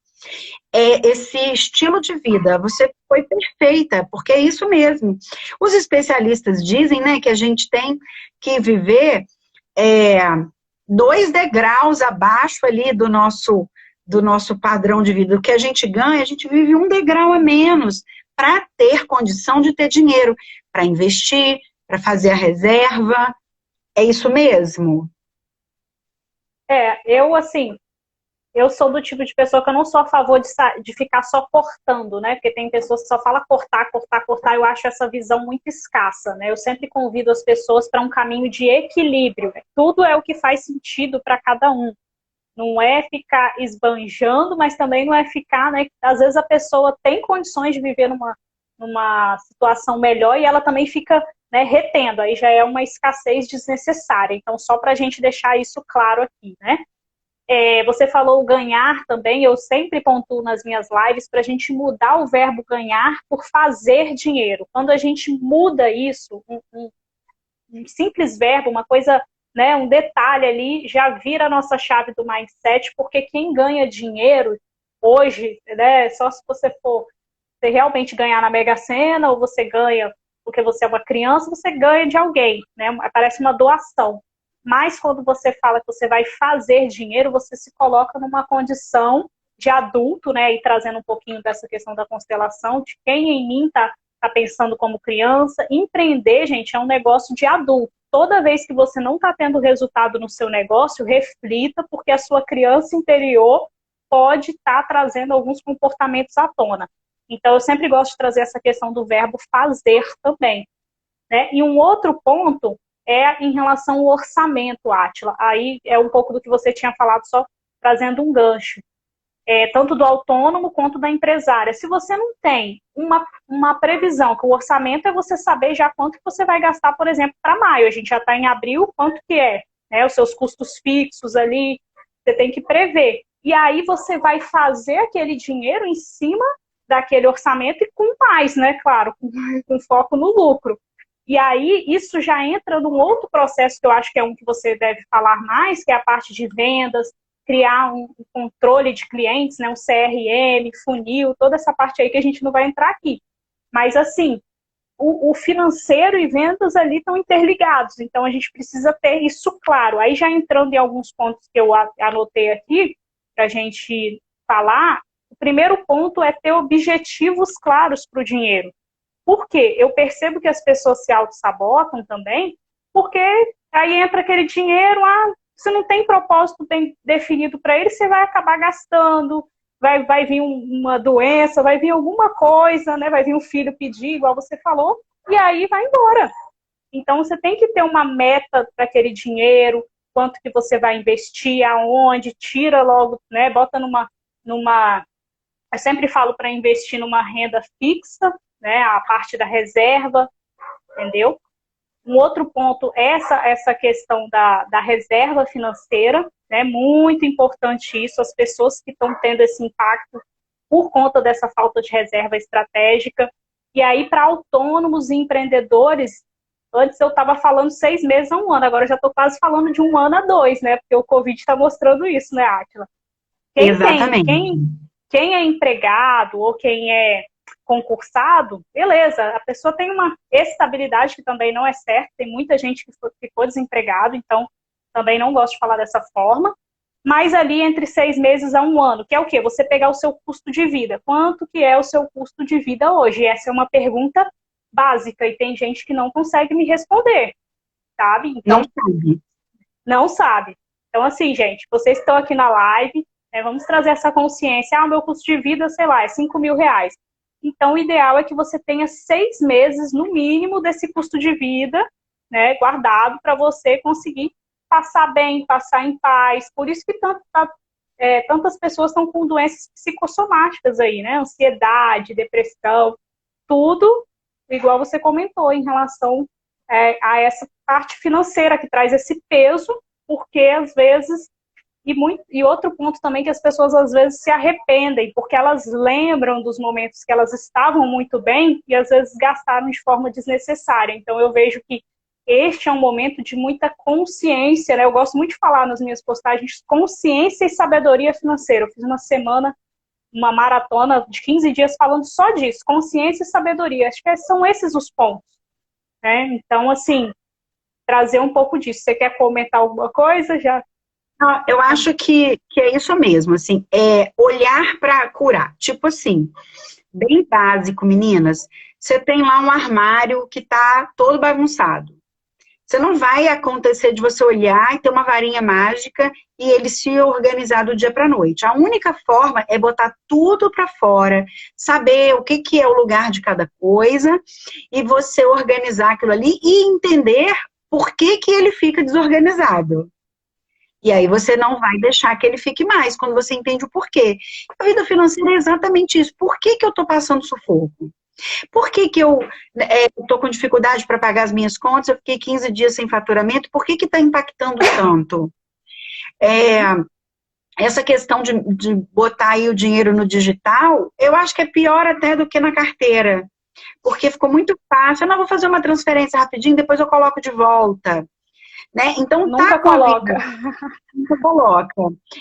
esse estilo de vida. Você foi perfeita, porque é isso mesmo. Os especialistas dizem, né, que a gente tem que viver 2 degraus abaixo ali do nosso padrão de vida. O que a gente ganha, a gente vive 1 degrau a menos para ter condição de ter dinheiro, para investir, para fazer a reserva. É isso mesmo? Eu sou do tipo de pessoa que eu não sou a favor de ficar só cortando, né? Porque tem pessoas que só falam cortar, cortar, cortar. Eu acho essa visão muito escassa, né? Eu sempre convido as pessoas para um caminho de equilíbrio. Né? Tudo é o que faz sentido para cada um. Não é ficar esbanjando, mas também não é ficar, né? Às vezes a pessoa tem condições de viver numa situação melhor e ela também fica, né, retendo. Aí já é uma escassez desnecessária. Então, só para a gente deixar isso claro aqui, né? Você falou ganhar também, eu sempre pontuo nas minhas lives para a gente mudar o verbo ganhar por fazer dinheiro. Quando a gente muda isso, um simples verbo, uma coisa, né, um detalhe ali, já vira a nossa chave do mindset, porque quem ganha dinheiro hoje, né, só se você realmente ganhar na Mega Sena, ou você ganha porque você é uma criança, você ganha de alguém, né, parece uma doação. Mas quando você fala que você vai fazer dinheiro, você se coloca numa condição de adulto, né? E trazendo um pouquinho dessa questão da constelação, de quem em mim tá pensando como criança. Empreender, gente, é um negócio de adulto. toda vez que você não está tendo resultado no seu negócio, reflita, porque a sua criança interior pode estar trazendo alguns comportamentos à tona. Então, eu sempre gosto de trazer essa questão do verbo fazer também, né? E um outro ponto é em relação ao orçamento, Átila. Aí é um pouco do que você tinha falado, só trazendo um gancho. Tanto do autônomo quanto da empresária. Se você não tem uma previsão, que o orçamento é você saber já quanto que você vai gastar, por exemplo, para maio. A gente já está em abril, quanto que é? Né? Os seus custos fixos ali, você tem que prever. E aí você vai fazer aquele dinheiro em cima daquele orçamento e com mais, né? Claro, com foco no lucro. E aí isso já entra num outro processo que eu acho que é um que você deve falar mais, que é a parte de vendas, criar um controle de clientes, né, um CRM, funil, toda essa parte aí que a gente não vai entrar aqui. Mas, assim, o financeiro e vendas ali estão interligados, então a gente precisa ter isso claro. Aí, já entrando em alguns pontos que eu anotei aqui, para a gente falar, o primeiro ponto é ter objetivos claros para o dinheiro. Por quê? Eu percebo que as pessoas se auto-sabotam também, porque aí entra aquele dinheiro, você não tem propósito bem definido para ele, você vai acabar gastando, vai vir uma doença, vai vir alguma coisa, né? Vai vir um filho pedir, igual você falou, e aí vai embora. Então, você tem que ter uma meta para aquele dinheiro, quanto que você vai investir, aonde, tira logo, né? Bota numa... Eu sempre falo para investir numa renda fixa, né? A parte da reserva, entendeu? Um outro ponto é essa questão da reserva financeira, né? Muito importante isso, as pessoas que estão tendo esse impacto por conta dessa falta de reserva estratégica. E aí, para autônomos e empreendedores, antes eu estava falando 6 meses a 1 ano, agora eu já estou quase falando de 1 ano a 2, né? Porque o Covid está mostrando isso, né, Átila? Exatamente. Quem é empregado ou quem é concursado, beleza, a pessoa tem uma estabilidade que também não é certa, tem muita gente que ficou desempregado, então também não gosto de falar dessa forma, mas ali entre 6 meses a 1 ano, que é o quê? Você pegar o seu custo de vida. Quanto que é o seu custo de vida hoje? Essa é uma pergunta básica e tem gente que não consegue me responder, sabe? Então, não sabe. Não sabe. Então, assim, gente, vocês estão aqui na live, né, vamos trazer essa consciência. O meu custo de vida, sei lá, é R$5.000. Então, o ideal é que você tenha 6 meses, no mínimo, desse custo de vida, né, guardado para você conseguir passar bem, passar em paz. Por isso que tantas pessoas estão com doenças psicossomáticas aí, né? Ansiedade, depressão, tudo, igual você comentou, em relação a essa parte financeira que traz esse peso, porque às vezes... E outro ponto também que as pessoas às vezes se arrependem, porque elas lembram dos momentos que elas estavam muito bem e às vezes gastaram de forma desnecessária. Então eu vejo que este é um momento de muita consciência, né? Eu gosto muito de falar nas minhas postagens consciência e sabedoria financeira. Eu fiz uma semana, uma maratona de 15 dias falando só disso, consciência e sabedoria. Acho que são esses os pontos, né? Então, assim, trazer um pouco disso. Você quer comentar alguma coisa? Já... Não, eu acho que é isso mesmo, assim, olhar para curar. Tipo assim, bem básico, meninas, você tem lá um armário que tá todo bagunçado. Você não vai acontecer de você olhar e ter uma varinha mágica e ele se organizar do dia para a noite. A única forma é botar tudo para fora, saber o que é o lugar de cada coisa e você organizar aquilo ali e entender por que ele fica desorganizado. E aí você não vai deixar que ele fique mais, quando você entende o porquê. A vida financeira é exatamente isso. Por que eu estou passando sufoco? Por que eu estou com dificuldade para pagar as minhas contas? Eu fiquei 15 dias sem faturamento. Por que está impactando tanto? Essa questão de botar aí o dinheiro no digital, eu acho que é pior até do que na carteira. Porque ficou muito fácil. Eu não vou fazer uma transferência rapidinho, depois eu coloco de volta. Né? Então, nunca coloca. Nunca coloca.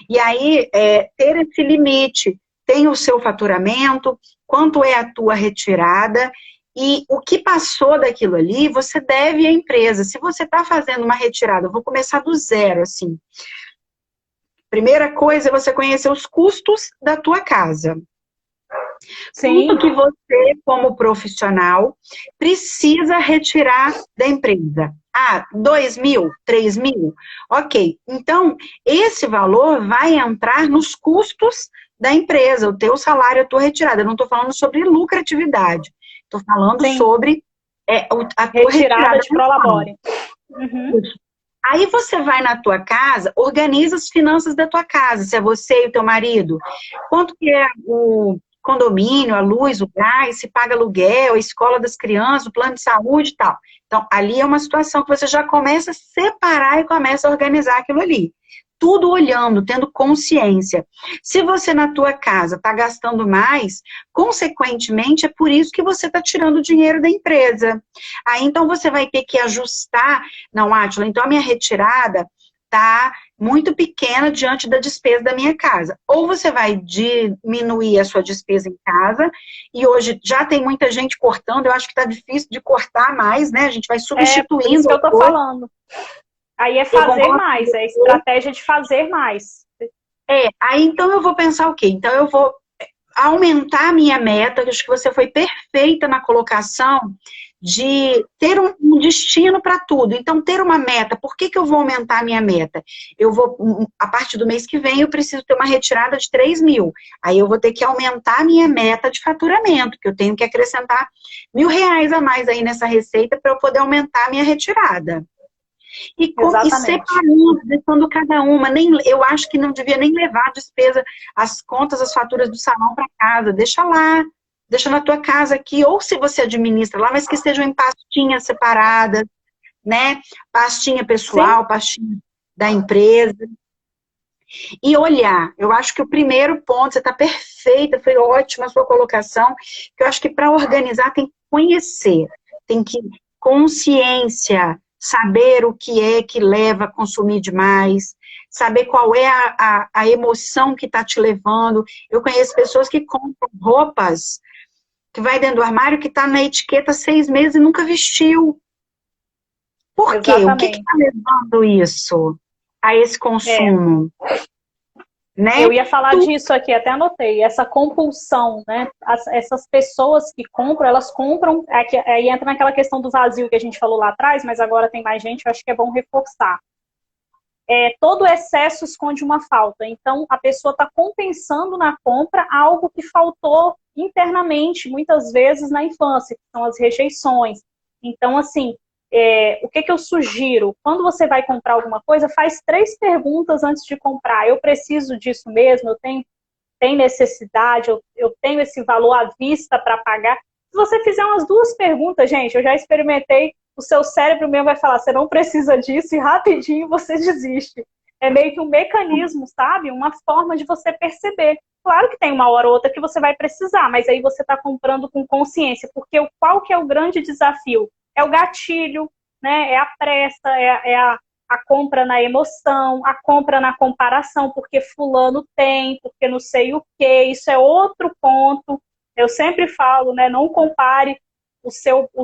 E aí, ter esse limite, tem o seu faturamento, quanto é a tua retirada, e o que passou daquilo ali, você deve à empresa. Se você está fazendo uma retirada, eu vou começar do zero, assim. Primeira coisa é você conhecer os custos da tua casa. Sim. Quanto que você, como profissional, precisa retirar da empresa. Ah, 2 mil, 3 mil? Ok. Então, esse valor vai entrar nos custos da empresa, o teu salário, a tua retirada. Eu não estou falando sobre lucratividade. Estou falando Sim. sobre a tua Retirada retirada de prolabore. Uhum. Aí você vai na tua casa, organiza as finanças da tua casa, se é você e o teu marido. Quanto que é o condomínio, a luz, o gás, se paga aluguel, a escola das crianças, o plano de saúde e tal. Então, ali é uma situação que você já começa a separar e começa a organizar aquilo ali. Tudo olhando, tendo consciência. Se você na tua casa está gastando mais, consequentemente é por isso que você está tirando o dinheiro da empresa. Aí então você vai ter que ajustar. Não, Átila, então a minha retirada está muito pequena diante da despesa da minha casa. Ou você vai diminuir a sua despesa em casa, e hoje já tem muita gente cortando, eu acho que está difícil de cortar mais, né? A gente vai substituindo. É, por isso que eu tô falando. Aí é fazer mais, é a estratégia de fazer mais. Aí então eu vou pensar o quê? Então eu vou aumentar a minha meta, acho que você foi perfeita na colocação de ter um destino para tudo. Então, ter uma meta, por que eu vou aumentar a minha meta? Eu vou, a partir do mês que vem, eu preciso ter uma retirada de 3 mil. Aí eu vou ter que aumentar a minha meta de faturamento, que eu tenho que acrescentar R$ 1.000 a mais aí nessa receita para eu poder aumentar a minha retirada. E separando, deixando cada uma. Eu acho que não devia nem levar a despesa, as contas, as faturas do salão para casa. Deixa lá, deixa na tua casa aqui, ou se você administra lá, mas que estejam em pastinhas separadas, né? Pastinha pessoal, sim, pastinha da empresa. E olhar. Eu acho que o primeiro ponto, você está perfeita, foi ótima a sua colocação, que eu acho que para organizar tem que conhecer, tem que consciência, saber o que é que leva a consumir demais, saber qual é a emoção que está te levando. Eu conheço pessoas que compram roupas que vai dentro do armário que está na etiqueta 6 meses e nunca vestiu. Por quê? O que está levando isso? A esse consumo? Né? Eu ia falar disso aqui, até anotei, essa compulsão, né? Essas pessoas que compram, elas compram, aí entra naquela questão do vazio que a gente falou lá atrás, mas agora tem mais gente, eu acho que é bom reforçar. Todo excesso esconde uma falta, então a pessoa está compensando na compra algo que faltou internamente, muitas vezes na infância, que são as rejeições. Então, assim, o que eu sugiro? Quando você vai comprar alguma coisa, faz 3 perguntas antes de comprar. Eu preciso disso mesmo? Eu tenho necessidade? Eu tenho esse valor à vista para pagar? Se você fizer umas 2 perguntas, gente, eu já experimentei, o seu cérebro mesmo vai falar, você não precisa disso, e rapidinho você desiste. É meio que um mecanismo, sabe? Uma forma de você perceber. Claro que tem uma hora ou outra que você vai precisar, mas aí você está comprando com consciência, porque qual que é o grande desafio? É o gatilho, né? É a pressa, a compra na emoção, a compra na comparação, porque fulano tem, porque não sei o quê. Isso é outro ponto. Eu sempre falo, né? Não compare os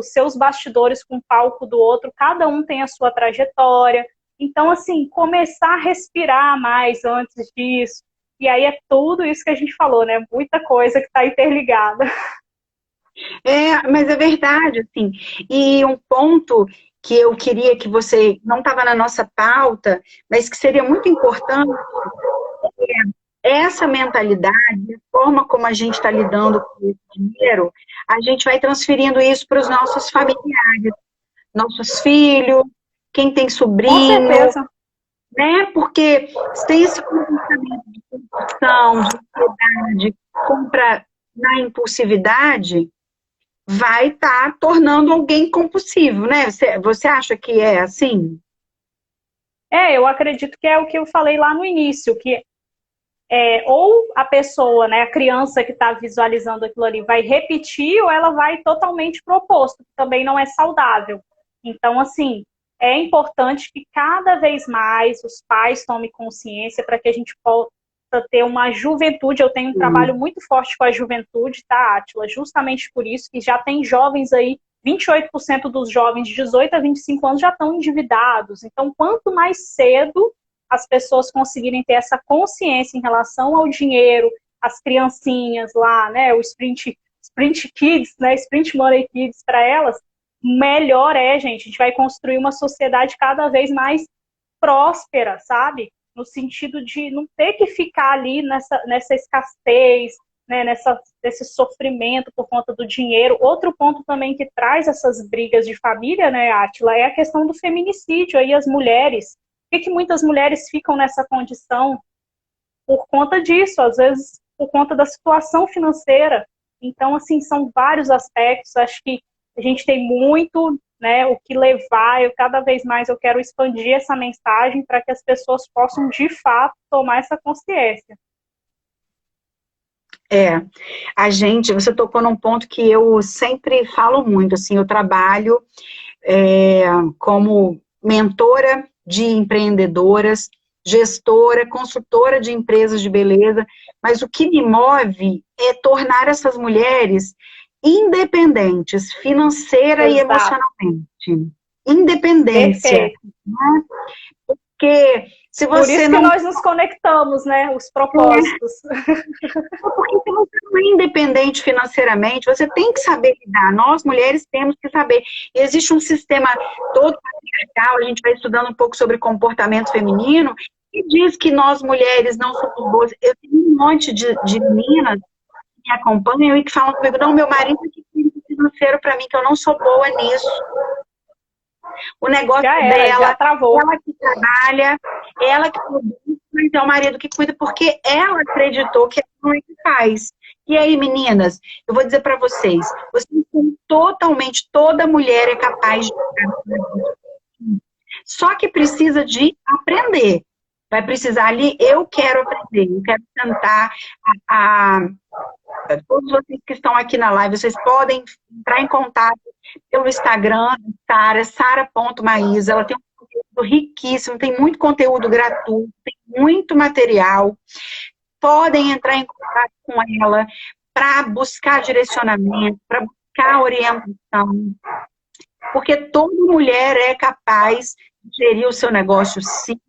seus bastidores com o palco do outro. Cada um tem a sua trajetória. Então, assim, começar a respirar mais antes disso. E aí é tudo isso que a gente falou, né? Muita coisa que está interligada. Mas é verdade, assim. E um ponto que eu queria que você, não estava na nossa pauta, mas que seria muito importante, essa mentalidade, a forma como a gente está lidando com esse dinheiro, a gente vai transferindo isso para os nossos familiares, nossos filhos, quem tem sobrinho. Com certeza. Né? Porque se tem esse comportamento de compulsão, de ansiedade, compra na impulsividade, vai estar tornando alguém compulsivo, né? Você acha que é assim? Eu acredito que é o que eu falei lá no início, que ou a pessoa, né, a criança que está visualizando aquilo ali vai repetir ou ela vai totalmente pro oposto, que também não é saudável. Então, assim, é importante que cada vez mais os pais tomem consciência para que a gente possa ter uma juventude. Eu tenho um trabalho muito forte com a juventude, tá, Átila? Justamente por isso que já tem jovens aí, 28% dos jovens de 18 a 25 anos já estão endividados. Então, quanto mais cedo as pessoas conseguirem ter essa consciência em relação ao dinheiro, as criancinhas lá, né, o Sprint Kids, né, Sprint Money Kids para elas, melhor gente. A gente vai construir uma sociedade cada vez mais próspera, sabe? No sentido de não ter que ficar ali nessa escassez, né, nesse sofrimento por conta do dinheiro. Outro ponto também que traz essas brigas de família, né, Átila, é a questão do feminicídio. Aí as mulheres, por que muitas mulheres ficam nessa condição? Por conta disso, às vezes por conta da situação financeira. Então, assim, são vários aspectos. Acho que a gente tem muito, né, o que levar. Cada vez mais eu quero expandir essa mensagem para que as pessoas possam, de fato, tomar essa consciência. Você tocou num ponto que eu sempre falo muito, assim, eu trabalho como mentora de empreendedoras, gestora, consultora de empresas de beleza, mas o que me move é tornar essas mulheres independentes, financeira e emocionalmente. Independência. Né? Porque se você Por isso que nós nos conectamos, né? Os propósitos. Porque se você não é independente financeiramente, você tem que saber lidar. Nós, mulheres, temos que saber. Existe um sistema todo patriarcal, a gente vai estudando um pouco sobre comportamento feminino, e diz que nós, mulheres, não somos boas. Eu tenho um monte de meninas que me acompanham e que falam comigo, não, meu marido é que cuida financeiro para mim, que eu não sou boa nisso. O negócio dela, ela que trabalha, ela que produz, mas é o marido que cuida, porque ela acreditou que ela não é que faz. E aí, meninas, eu vou dizer para vocês são totalmente, toda mulher é capaz de só que precisa de aprender. Vai precisar ali, eu quero aprender, eu quero tentar todos vocês que estão aqui na live, vocês podem entrar em contato pelo Instagram da Sara.Maísa. Ela tem um conteúdo riquíssimo, tem muito conteúdo gratuito, tem muito material. Podem entrar em contato com ela para buscar direcionamento, para buscar orientação. Porque toda mulher é capaz de gerir o seu negócio, sim,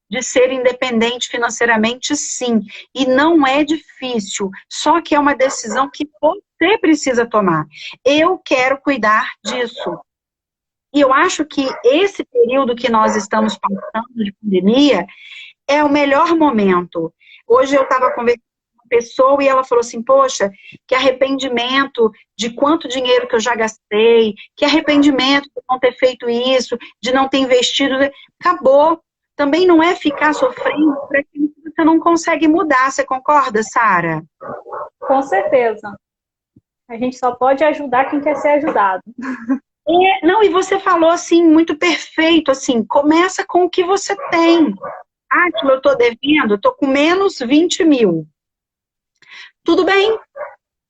de ser independente financeiramente, sim. E não é difícil, só que é uma decisão que você precisa tomar. Eu quero cuidar disso. E eu acho que esse período que nós estamos passando de pandemia é o melhor momento. Hoje eu estava conversando com uma pessoa e ela falou assim, poxa, que arrependimento de quanto dinheiro que eu já gastei, que arrependimento de não ter feito isso, de não ter investido. Acabou. Também não é ficar sofrendo por aquilo que você não consegue mudar. Você concorda, Sara? Com certeza. A gente só pode ajudar quem quer ser ajudado. Não, e você falou assim, muito perfeito, assim, começa com o que você tem. Eu estou devendo, estou com menos 20 mil. Tudo bem,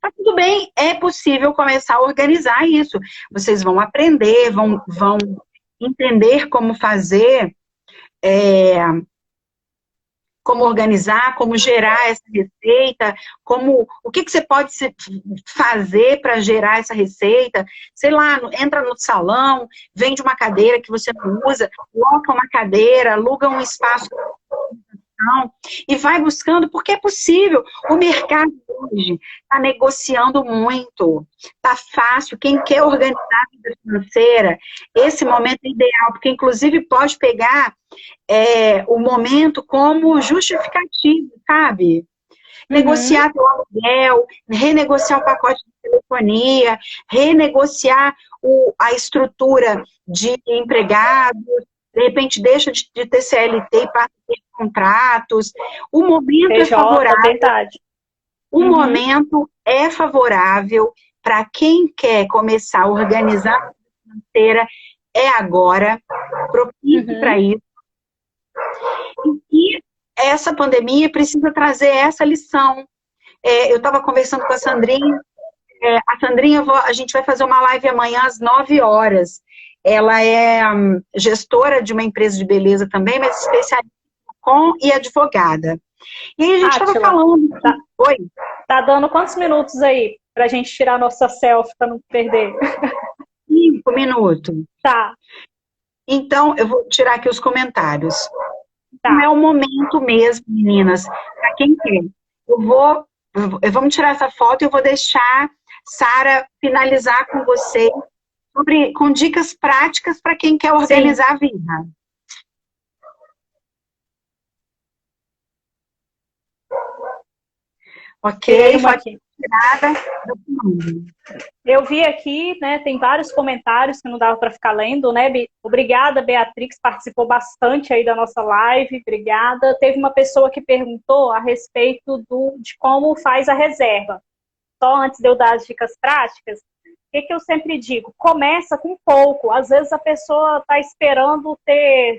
tá tudo bem, é possível começar a organizar isso. Vocês vão aprender, vão entender como fazer, como organizar, como gerar essa receita, o que você pode fazer para gerar essa receita. Sei lá, entra no salão, vende uma cadeira que você não usa, coloca uma cadeira, aluga um espaço e vai buscando, porque é possível. O mercado hoje está negociando muito, está fácil. Quem quer organizar a vida financeira, esse momento é ideal, porque inclusive pode pegar o momento como justificativo, sabe? Negociar o aluguel, renegociar o pacote de telefonia, renegociar a estrutura de empregados, de repente deixa de ter CLT e passa a ter contratos. O momento é favorável. Verdade. O momento é favorável para quem quer começar a organizar a vida financeira, é agora, propício para isso. E essa pandemia precisa trazer essa lição. Eu estava conversando com a Sandrinha. A Sandrinha, a gente vai fazer uma live amanhã às 9 horas. Ela é gestora de uma empresa de beleza também, mas especialista e advogada. E aí a gente estava falando... Oi? Tá dando quantos minutos aí para a gente tirar nossa selfie para não perder? 5 minutos. Tá. Então, eu vou tirar aqui os comentários. Tá. Não é o momento mesmo, meninas. Para quem quer. Vamos tirar essa foto e eu vou deixar Sara finalizar com vocês com dicas práticas para quem quer organizar Sim. a vida. Ok, aqui. Eu vi aqui, né, tem vários comentários que não dava para ficar lendo, né? Obrigada, Beatrix, participou bastante aí da nossa live, obrigada. Teve uma pessoa que perguntou a respeito de como faz a reserva. Só antes de eu dar as dicas práticas, o que eu sempre digo? Começa com pouco. Às vezes a pessoa está esperando ter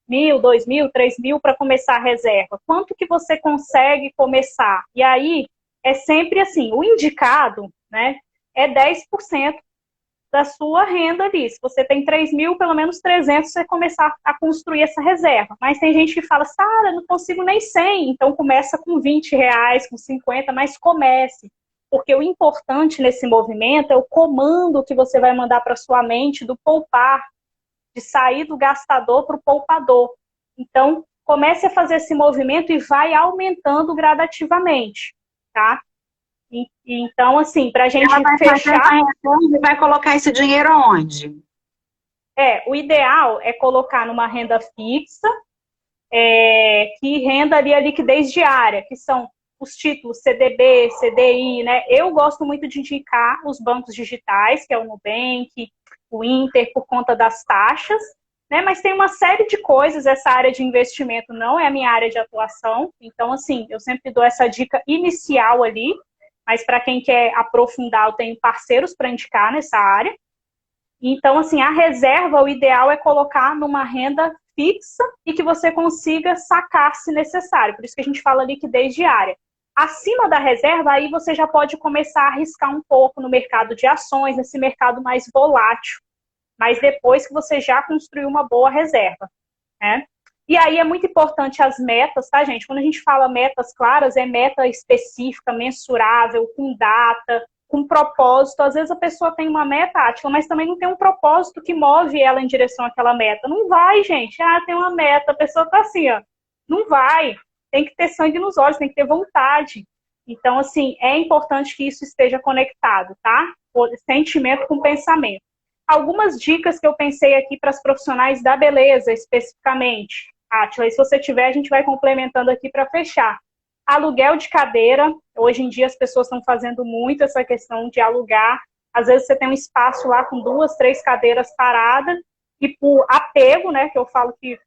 1.000, 2.000, 3.000 para começar a reserva. Quanto que você consegue começar? E aí, é sempre assim, o indicado, né, é 10% da sua renda ali. Se você tem 3.000, pelo menos 300, você começar a construir essa reserva. Mas tem gente que fala, Sara, não consigo nem 100, então começa com R$20, com 50, mas comece. Porque o importante nesse movimento é o comando que você vai mandar para sua mente do poupar, de sair do gastador para o poupador. Então, comece a fazer esse movimento e vai aumentando gradativamente, tá? Então, assim, para a gente fechar... E vai colocar esse dinheiro aonde? O ideal é colocar numa renda fixa, que renda ali a liquidez diária, que são os títulos CDB, CDI, né? Eu gosto muito de indicar os bancos digitais, que é o Nubank, o Inter, por conta das taxas, né? Mas tem uma série de coisas, essa área de investimento não é a minha área de atuação, então, assim, eu sempre dou essa dica inicial ali, mas para quem quer aprofundar, eu tenho parceiros para indicar nessa área. Então, assim, a reserva, o ideal é colocar numa renda fixa e que você consiga sacar se necessário. Por isso que a gente fala liquidez diária. Acima da reserva, aí você já pode começar a arriscar um pouco no mercado de ações, nesse mercado mais volátil. Mas depois que você já construiu uma boa reserva, né? E aí é muito importante as metas, tá, gente? Quando a gente fala metas claras, é meta específica, mensurável, com data, com propósito. Às vezes a pessoa tem uma meta, Átila, mas também não tem um propósito que move ela em direção àquela meta. Não vai, gente. Tem uma meta, a pessoa tá assim, ó. Não vai. Tem que ter sangue nos olhos, tem que ter vontade. Então, assim, é importante que isso esteja conectado, tá? O sentimento com pensamento. Algumas dicas que eu pensei aqui para as profissionais da beleza, especificamente. Átila, e se você tiver, a gente vai complementando aqui para fechar. Aluguel de cadeira. Hoje em dia as pessoas estão fazendo muito essa questão de alugar. Às vezes você tem um espaço lá com 2, 3 cadeiras paradas e por apego, né, que eu falo que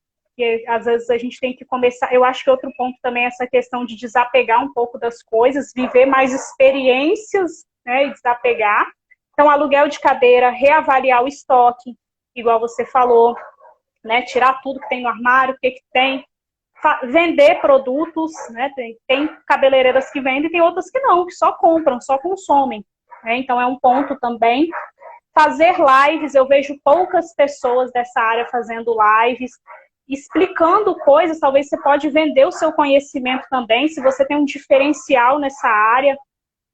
às vezes a gente tem que começar... Eu acho que outro ponto também é essa questão de desapegar um pouco das coisas, viver mais experiências, né, e desapegar. Então, aluguel de cadeira, reavaliar o estoque, igual você falou, né, tirar tudo que tem no armário, o que tem, vender produtos, né, tem cabeleireiras que vendem, tem outras que não, que só compram, só consomem, né, então é um ponto também. Fazer lives, eu vejo poucas pessoas dessa área fazendo lives, explicando coisas, talvez você pode vender o seu conhecimento também, se você tem um diferencial nessa área.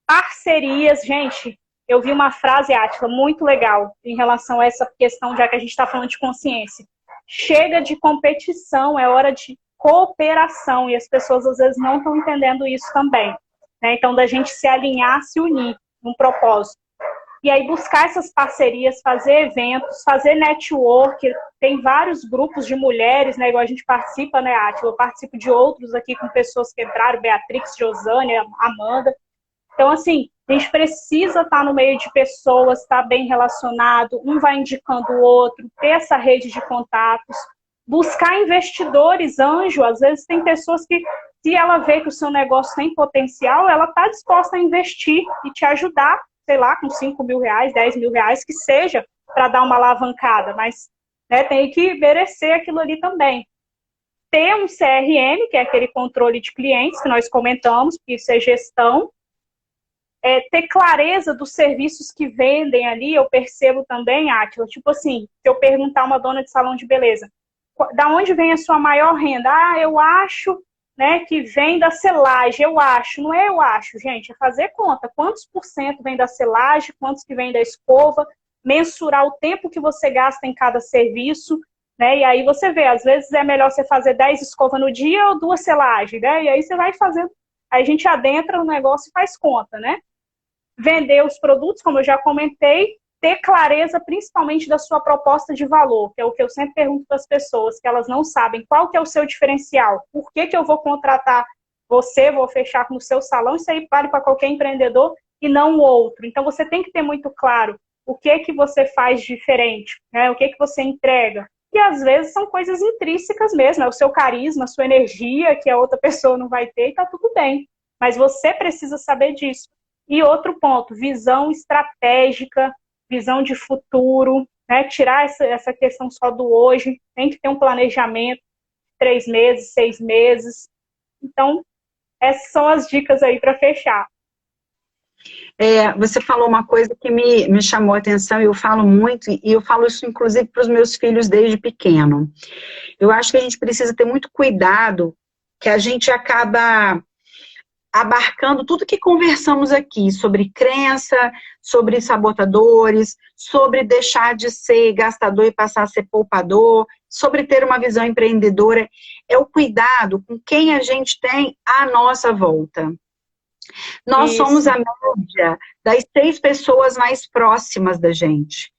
Parcerias, gente, eu vi uma frase, Átila, muito legal em relação a essa questão, já que a gente está falando de consciência. Chega de competição, é hora de cooperação, e as pessoas às vezes não estão entendendo isso também, né? Então, da gente se alinhar, se unir num propósito. E aí buscar essas parcerias, fazer eventos, fazer network, tem vários grupos de mulheres, né, igual a gente participa, né, Átila? Eu participo de outros aqui com pessoas que entraram, Beatrix, Josânia, Amanda. Então, assim, a gente precisa estar no meio de pessoas, estar bem relacionado, um vai indicando o outro, ter essa rede de contatos, buscar investidores, anjo. Às vezes tem pessoas que, se ela vê que o seu negócio tem potencial, ela está disposta a investir e te ajudar, sei lá, com 5 mil reais, 10 mil reais, que seja, para dar uma alavancada, mas, né, tem que merecer aquilo ali também. Ter um CRM, que é aquele controle de clientes que nós comentamos, que isso é gestão. Ter clareza dos serviços que vendem ali, eu percebo também, Átila, tipo assim, se eu perguntar a uma dona de salão de beleza, da onde vem a sua maior renda? Eu acho, né, que vem da selagem, eu acho. Não é eu acho, gente, é fazer conta. Quantos por cento vem da selagem, quantos que vem da escova, mensurar o tempo que você gasta em cada serviço, né, e aí você vê, às vezes é melhor você fazer 10 escovas no dia ou 2 selagens, né, e aí você vai fazendo, aí a gente adentra no negócio e faz conta, né. Vender os produtos, como eu já comentei, ter clareza principalmente da sua proposta de valor, que é o que eu sempre pergunto para as pessoas, que elas não sabem qual que é o seu diferencial, por que que eu vou contratar você, vou fechar no seu salão, isso aí vale para qualquer empreendedor e não o outro. Então você tem que ter muito claro o que que você faz diferente, né? O que que você entrega. E às vezes são coisas intrínsecas mesmo, é o seu carisma, a sua energia, que a outra pessoa não vai ter, e tá tudo bem. Mas você precisa saber disso. E outro ponto, visão estratégica, visão de futuro, né? Tirar essa questão só do hoje, tem que ter um planejamento, 3 meses, 6 meses. Então, essas são as dicas aí para fechar. Você falou uma coisa que me chamou a atenção, e eu falo muito, e eu falo isso inclusive para os meus filhos desde pequeno. Eu acho que a gente precisa ter muito cuidado, que a gente acaba abarcando tudo que conversamos aqui, sobre crença, sobre sabotadores, sobre deixar de ser gastador e passar a ser poupador, sobre ter uma visão empreendedora. É o cuidado com quem a gente tem à nossa volta. Nós somos a média das 6 pessoas mais próximas da gente.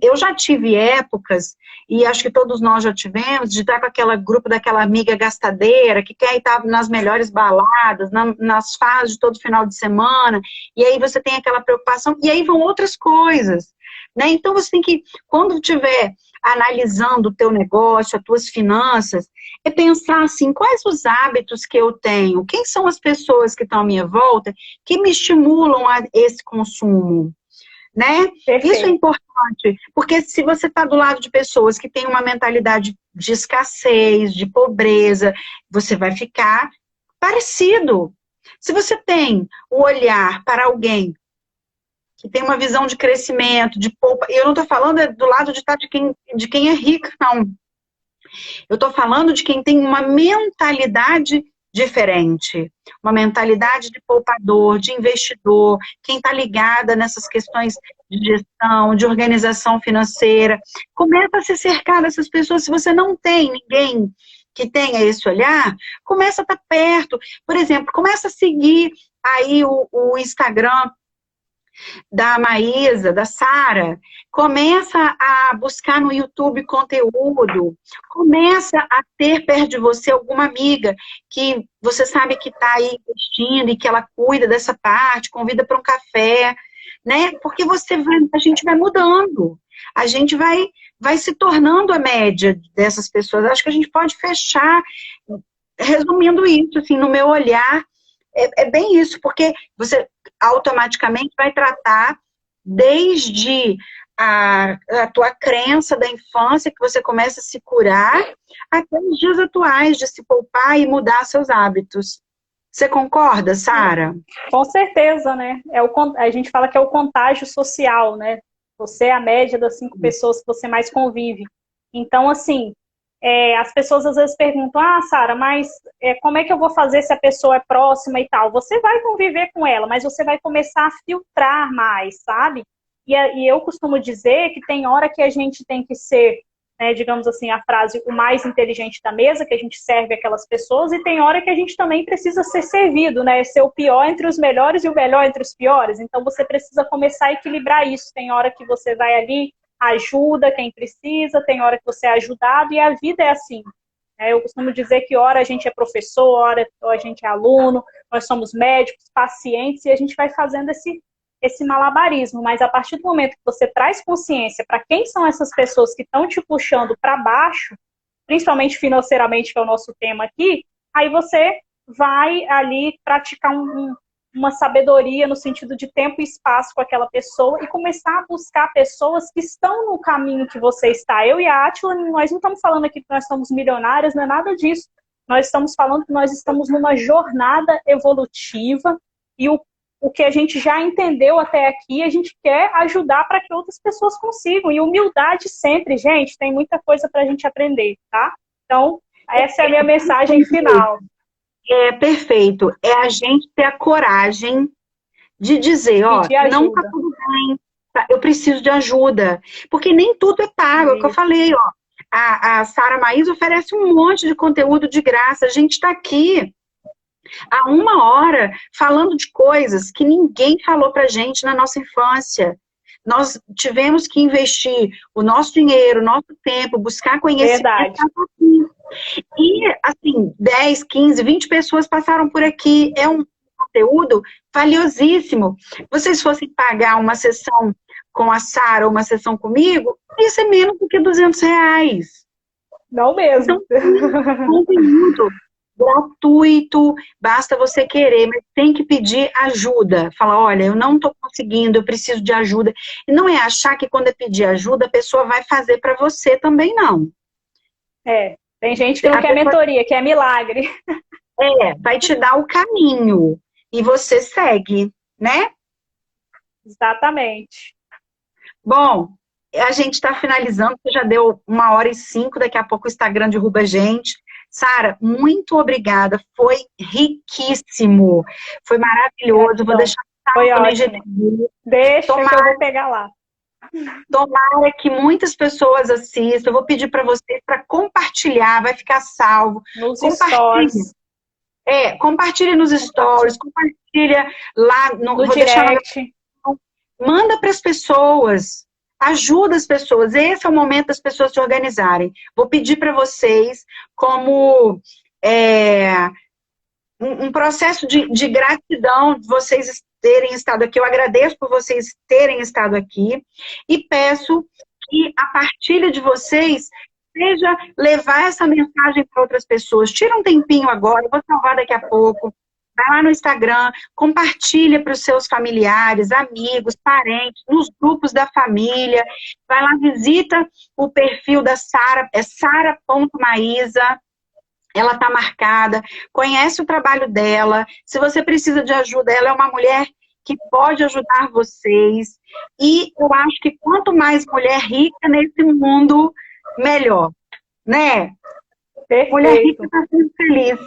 Eu já tive épocas, e acho que todos nós já tivemos, de estar com aquele grupo daquela amiga gastadeira, que quer estar nas melhores baladas, nas fases de todo final de semana, e aí você tem aquela preocupação, e aí vão outras coisas, né? Então você tem que, quando estiver analisando o teu negócio, as tuas finanças, é pensar assim, quais os hábitos que eu tenho? Quem são as pessoas que estão à minha volta que me estimulam a esse consumo? Né? Isso é importante, porque se você está do lado de pessoas que têm uma mentalidade de escassez, de pobreza, você vai ficar parecido. Se você tem o olhar para alguém que tem uma visão de crescimento, de poupa, e eu não estou falando do lado de estar de quem é rico, não. Eu estou falando de quem tem uma mentalidade diferente, uma mentalidade de poupador, de investidor, quem está ligada nessas questões de gestão, de organização financeira. Começa a se cercar dessas pessoas. Se você não tem ninguém que tenha esse olhar, começa a estar perto. Por exemplo, começa a seguir aí o Instagram da Maísa, da Sara, começa a buscar no YouTube conteúdo, começa a ter perto de você alguma amiga que você sabe que está aí investindo e que ela cuida dessa parte, convida para um café, né? Porque a gente vai mudando, a gente vai se tornando a média dessas pessoas. Acho que a gente pode fechar, resumindo isso, assim, no meu olhar, é bem isso, porque você automaticamente vai tratar desde a tua crença da infância, que você começa a se curar, até os dias atuais de se poupar e mudar seus hábitos. Você concorda, Sara? Com certeza, né? A gente fala que é o contágio social, né? Você é a média das 5 pessoas que você mais convive. Então, assim, as pessoas às vezes perguntam, Sara, mas como é que eu vou fazer se a pessoa é próxima e tal? Você vai conviver com ela, mas você vai começar a filtrar mais, sabe? E eu costumo dizer que tem hora que a gente tem que ser, né, digamos assim, a frase, o mais inteligente da mesa, que a gente serve aquelas pessoas, e tem hora que a gente também precisa ser servido, né? Ser o pior entre os melhores e o melhor entre os piores. Então você precisa começar a equilibrar isso. Tem hora que você vai ali, ajuda quem precisa, tem hora que você é ajudado, e a vida é assim. Eu costumo dizer que hora a gente é professor, hora a gente é aluno, nós somos médicos, pacientes, e a gente vai fazendo esse malabarismo. Mas a partir do momento que você traz consciência para quem são essas pessoas que estão te puxando para baixo, principalmente financeiramente, que é o nosso tema aqui, aí você vai ali praticar uma sabedoria no sentido de tempo e espaço com aquela pessoa e começar a buscar pessoas que estão no caminho que você está. Eu e a Átila, nós não estamos falando aqui que nós somos milionárias, não é nada disso. Nós estamos falando que nós estamos numa jornada evolutiva e o que a gente já entendeu até aqui, a gente quer ajudar para que outras pessoas consigam. E humildade sempre, gente, tem muita coisa para a gente aprender, tá? Então, essa é a minha mensagem final. Perfeito. É a gente ter a coragem de dizer, não tá tudo bem, eu preciso de ajuda. Porque nem tudo é pago, é o que eu falei, A Sara Maísa oferece um monte de conteúdo de graça. A gente está aqui há 1 hora falando de coisas que ninguém falou pra gente na nossa infância. nós tivemos que investir o nosso dinheiro, o nosso tempo, buscar conhecimento. Verdade. E, assim, 10, 15, 20 pessoas passaram por aqui. É um conteúdo valiosíssimo. Vocês fossem pagar uma sessão com a Sara ou uma sessão comigo, isso é menos do que R$200. Não mesmo. Então, conteúdo gratuito, basta você querer, mas tem que pedir ajuda. Fala, olha, eu não estou conseguindo, eu preciso de ajuda. E não é achar que quando é pedir ajuda, a pessoa vai fazer para você também, não. Tem gente que não quer mentoria, quer milagre. Vai te dar o caminho e você segue, né? Exatamente. Bom, a gente está finalizando, já deu 1h05, daqui a pouco o Instagram derruba a gente. Sara, muito obrigada, foi riquíssimo, foi maravilhoso, vou deixar foi ótimo. Deixa que eu vou pegar lá. Tomara que muitas pessoas assistam, eu vou pedir para vocês para compartilhar, vai ficar salvo. Nos stories. Compartilha nos stories, compartilha lá no direct. Manda para as pessoas. Ajuda as pessoas, esse é o momento das pessoas se organizarem. Vou pedir para vocês, como um processo de gratidão de vocês terem estado aqui. Eu agradeço por vocês terem estado aqui e peço que a partilha de vocês seja levar essa mensagem para outras pessoas. Tira um tempinho agora, eu vou salvar daqui a pouco. Vai lá no Instagram, compartilha para os seus familiares, amigos, parentes, nos grupos da família. Vai lá, visita o perfil da Sara, é sara.maísa. Ela está marcada, conhece o trabalho dela. Se você precisa de ajuda, ela é uma mulher que pode ajudar vocês. E eu acho que quanto mais mulher rica nesse mundo, melhor. Né? Perfeito. Mulher rica está sendo feliz.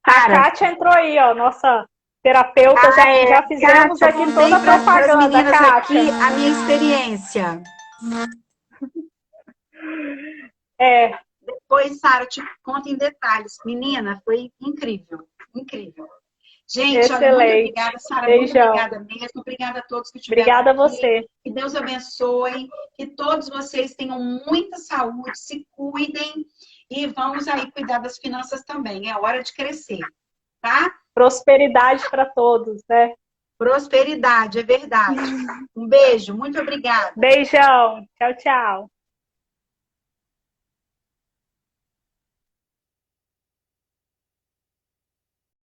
A Kátia entrou aí, ó, nossa terapeuta, já fizemos Kátia, aqui toda a propaganda, Kátia. Aqui a minha experiência. Depois, Sara, te conto em detalhes. Menina, foi incrível, incrível. Gente, excelente. Olha, muito obrigada, Sara, muito obrigada mesmo. Obrigada a todos que estiveram Obrigada aqui. a você. Que Deus abençoe, que todos vocês tenham muita saúde, se cuidem. E vamos aí cuidar das finanças também. É hora de crescer, tá? Prosperidade para todos, né? Prosperidade, é verdade. Um beijo, muito obrigada. Beijão. Tchau, tchau.